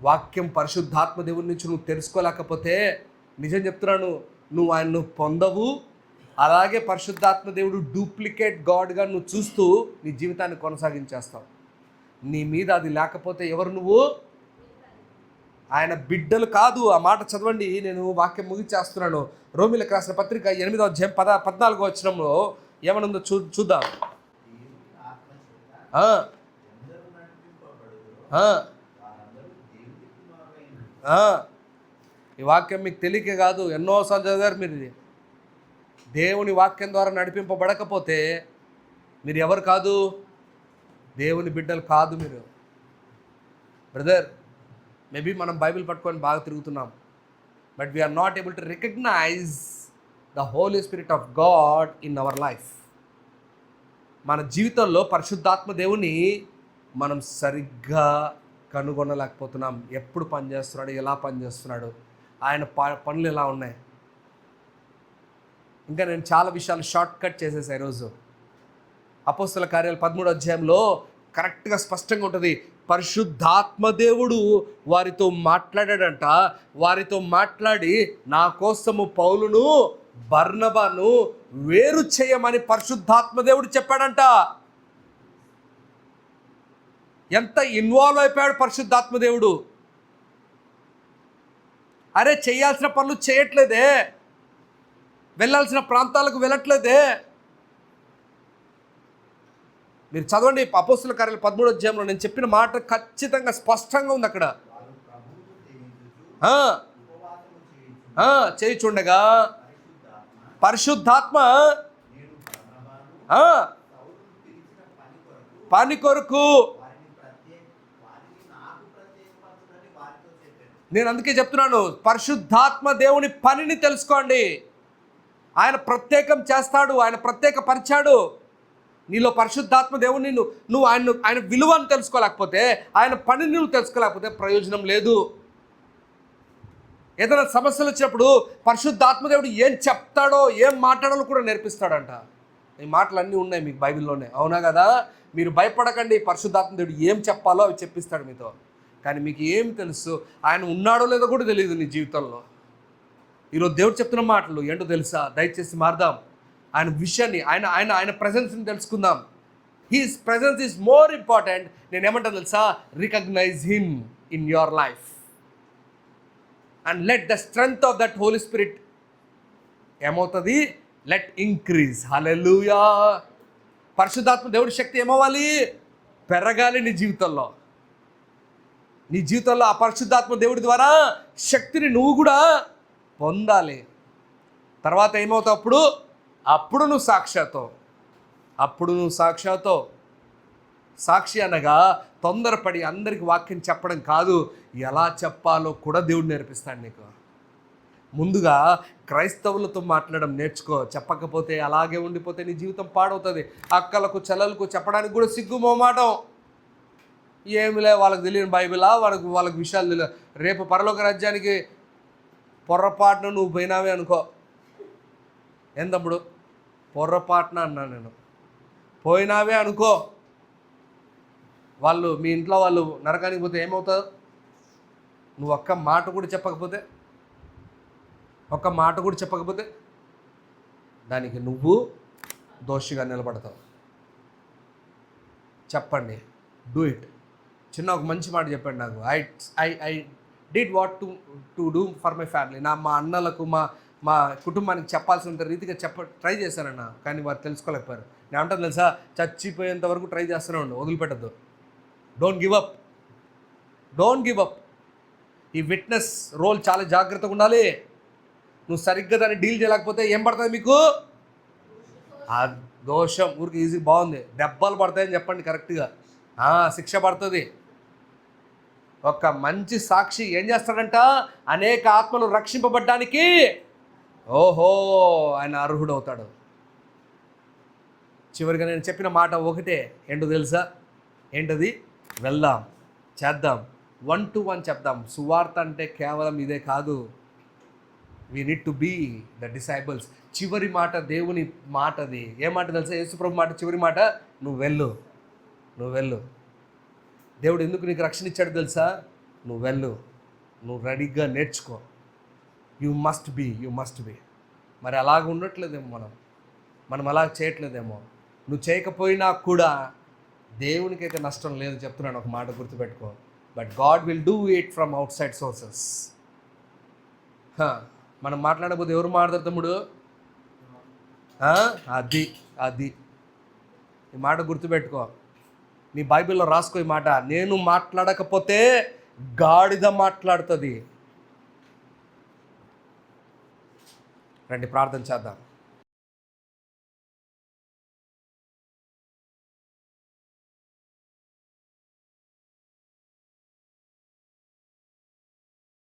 వాక్యం పరిశుద్ధాత్మ దేవుని నుంచి నువ్వు తెలుసుకోలేకపోతే నిజం చెప్తున్నాను, నువ్వు ఆయన్ను పొందవు. అలాగే పరిశుద్ధాత్మ దేవుడు డూప్లికేట్ గాడ్గా నువ్వు చూస్తూ నీ జీవితాన్ని కొనసాగించేస్తావు. నీ మీద అది లేకపోతే ఎవరు నువ్వు? ఆయన బిడ్డలు కాదు. ఆ మాట చదవండి, నేను వాక్యం ముగిచేస్తున్నాను. రోమీలకు రాసిన పత్రిక 8వ అధ్యాయం 14వ వచనంలో ఏమనుందో చూద్దాం. ఈ వాక్యం మీకు తెలియకే కాదు, ఎన్నోసార్లు చదివారు మీరు. ఇది దేవుని వాక్యం ద్వారా నడిపింపబడకపోతే మీరు ఎవరు కాదు? దేవుని బిడ్డలు కాదు మీరు. బ్రదర్, మేబీ మనం బైబిల్ పట్టుకొని బాగా తిరుగుతున్నాం, but we are not able to recognize the holy spirit of God in our life. మన జీవితంలో పరిశుద్ధాత్మ దేవుని మనం సరిగ్గా కనుగొనలేకపోతున్నాం. ఎప్పుడు పనిచేస్తున్నాడు, ఎలా పనిచేస్తున్నాడు, ఆయన పనులు ఎలా ఉన్నాయి. ఇంకా నేను చాలా విషయాలు షార్ట్ కట్ చేసేసాను ఈరోజు. అపోస్తల కార్యాలు 13వ అధ్యాయంలో కరెక్ట్గా స్పష్టంగా ఉంటుంది. పరిశుద్ధాత్మ దేవుడు వారితో మాట్లాడాడంట. వారితో మాట్లాడి నా కోసము పౌలును బర్నబాను వేరు చేయమని పరిశుద్ధాత్మ దేవుడు చెప్పాడంట. ఎంత ఇన్వాల్వ్ అయిపోయాడు పరిశుద్ధాత్మ దేవుడు. అరే, చేయాల్సిన పనులు చేయట్లేదే, వెళ్ళాల్సిన ప్రాంతాలకు వెళ్ళట్లేదే. మీరు చదవండి అపోస్తల కార్యాలు 13వ అధ్యాయంలో నేను చెప్పిన మాట ఖచ్చితంగా స్పష్టంగా ఉంది అక్కడ. చేయుచుండగా పరిశుద్ధాత్మ పని కొరకు, నేను అందుకే చెప్తున్నాను, పరిశుద్ధాత్మ దేవుని పనిని తెలుసుకోండి. ఆయన ప్రత్యేకం చేస్తాడు, ఆయన ప్రత్యేక పరిచాడు. నీలో పరిశుద్ధాత్మ దేవుని నువ్వు ఆయన విలువను తెలుసుకోలేకపోతే, ఆయన పనిని నువ్వు తెలుసుకోలేకపోతే ప్రయోజనం లేదు. ఏదైనా సమస్యలు వచ్చినప్పుడు పరిశుద్ధాత్మ దేవుడు ఏం చెప్తాడో ఏం మాట్లాడాలో కూడా నేర్పిస్తాడంట. ఈ మాటలు అన్నీ ఉన్నాయి మీకు బైబిల్లోనే, అవునా కదా? మీరు భయపడకండి, పరిశుద్ధాత్మ దేవుడు ఏం చెప్పాలో అవి చెప్పిస్తాడు మీతో. కానీ మీకు ఏం తెలుసు? ఆయన ఉన్నాడో లేదో కూడా తెలియదు నీ జీవితంలో. ఈరోజు దేవుడు చెప్తున్న మాటలు ఏంటో తెలుసా? దయచేసి మారదాం. ఆయన విషయాన్ని, ఆయన ప్రెజెన్స్ని తెలుసుకుందాం. His presence is more important. నేను ఏమంటాను తెలుసా? Recognize him in your life and let the strength of that holy spirit ఏమవుతుంది? Let increase. హల్లెలూయా. పరిశుద్ధాత్మ దేవుడి శక్తి ఏమవ్వాలి? పెరగాలి నీ జీవితంలో. నీ జీవితంలో ఆ పరిశుద్ధాత్మ దేవుడి ద్వారా శక్తిని నువ్వు కూడా పొందాలి. తర్వాత ఏమవుతావు? అప్పుడు నువ్వు సాక్షాత్తు. సాక్షి అనగా తొందరపడి అందరికి వాక్యం చెప్పడం కాదు, ఎలా చెప్పాలో కూడా దేవుడు నేర్పిస్తాడు నీకు. ముందుగా క్రైస్తవులతో మాట్లాడడం నేర్చుకో. చెప్పకపోతే అలాగే ఉండిపోతే నీ జీవితం పాడవుతుంది. అక్కలకు చెల్లెలకు చెప్పడానికి కూడా సిగ్గు మొహమాటం. ఏమిలే, వాళ్ళకి తెలియని బైబిలా, వాళ్ళకి విషయాలు తెలియదు. రేపు పరలోక రాజ్యానికి పొర్రపాటున నువ్వు పోయినావే అనుకో, ఏం తమ్ముడు పొర్రపాటున అన్నా నేను, పోయినావే అనుకో, వాళ్ళు మీ ఇంట్లో వాళ్ళు నరకానికి పోతే ఏమవుతావు? నువ్వు ఒక్క మాట కూడా చెప్పకపోతే దానికి నువ్వు దోషిగా నిలబడతావు. చెప్పండి, డూ ఇట్. చిన్న ఒక మంచి మాట చెప్పండి నాకు. I did what to do for my family. మా అన్నలకు మా కుటుంబానికి చెప్పాల్సినంత రీతిగా ట్రై చేశానన్న, కానీ వారు తెలుసుకోలేకపోయారు. నేను అంటాను తెలుసా, చచ్చిపోయేంత వరకు ట్రై చేస్తూనే ఉండు, వదిలిపెట్టద్దు. Don't give up. ఈ విట్నెస్ రోల్ చాలా జాగ్రత్తగా ఉండాలి. నువ్వు సరిగ్గా దాన్ని డీల్ చేయలేకపోతే ఏం పడుతుంది మీకు? ఆ దోషం. ఊరికి ఈజీ బాగుంది, దెబ్బలు పడతాయని చెప్పండి కరెక్ట్గా. శిక్ష పడుతుంది. ఒక మంచి సాక్షి ఏం చేస్తాడంట? అనేక ఆత్మలు రక్షింపబడ్డానికి ఆయన అర్హుడవుతాడు. చివరిగా నేను చెప్పిన మాట ఒకటే, ఏంటో తెలుసా? ఏంటది? వెళ్దాం, చేద్దాం, 1 to 1 చెప్దాం. సువార్త అంటే కేవలం ఇదే కాదు. We need to be the disciples. చివరి మాట దేవుని మాటది. ఏ మాట తెలుసా? యేసుప్రభు మాట, చివరి మాట, నువ్వు వెళ్ళు. దేవుడు ఎందుకు నీకు రక్షణ ఇచ్చాడు తెలుసా? నువ్వు వెళ్ళు, నువ్వు రెడీగా నేర్చుకో. You must be. మరి అలాగ ఉండట్లేదేమో, మనం అలాగ చేయట్లేదేమో. నువ్వు చేయకపోయినా కూడా దేవునికైతే నష్టం లేదు, చెప్తున్నాను, ఒక మాట గుర్తుపెట్టుకో. But God will do it from out side sources. మనం మాట్లాడకపోతే ఎవరు మాట్లాడతారు తమ్ముడు? అది ఈ మాట గుర్తుపెట్టుకో. నీ బైబిల్లో రాసుకో ఈ మాట. నేను మాట్లాడకపోతే గాడిద మాట్లాడుతుంది. రండి ప్రార్థన చేద్దాం.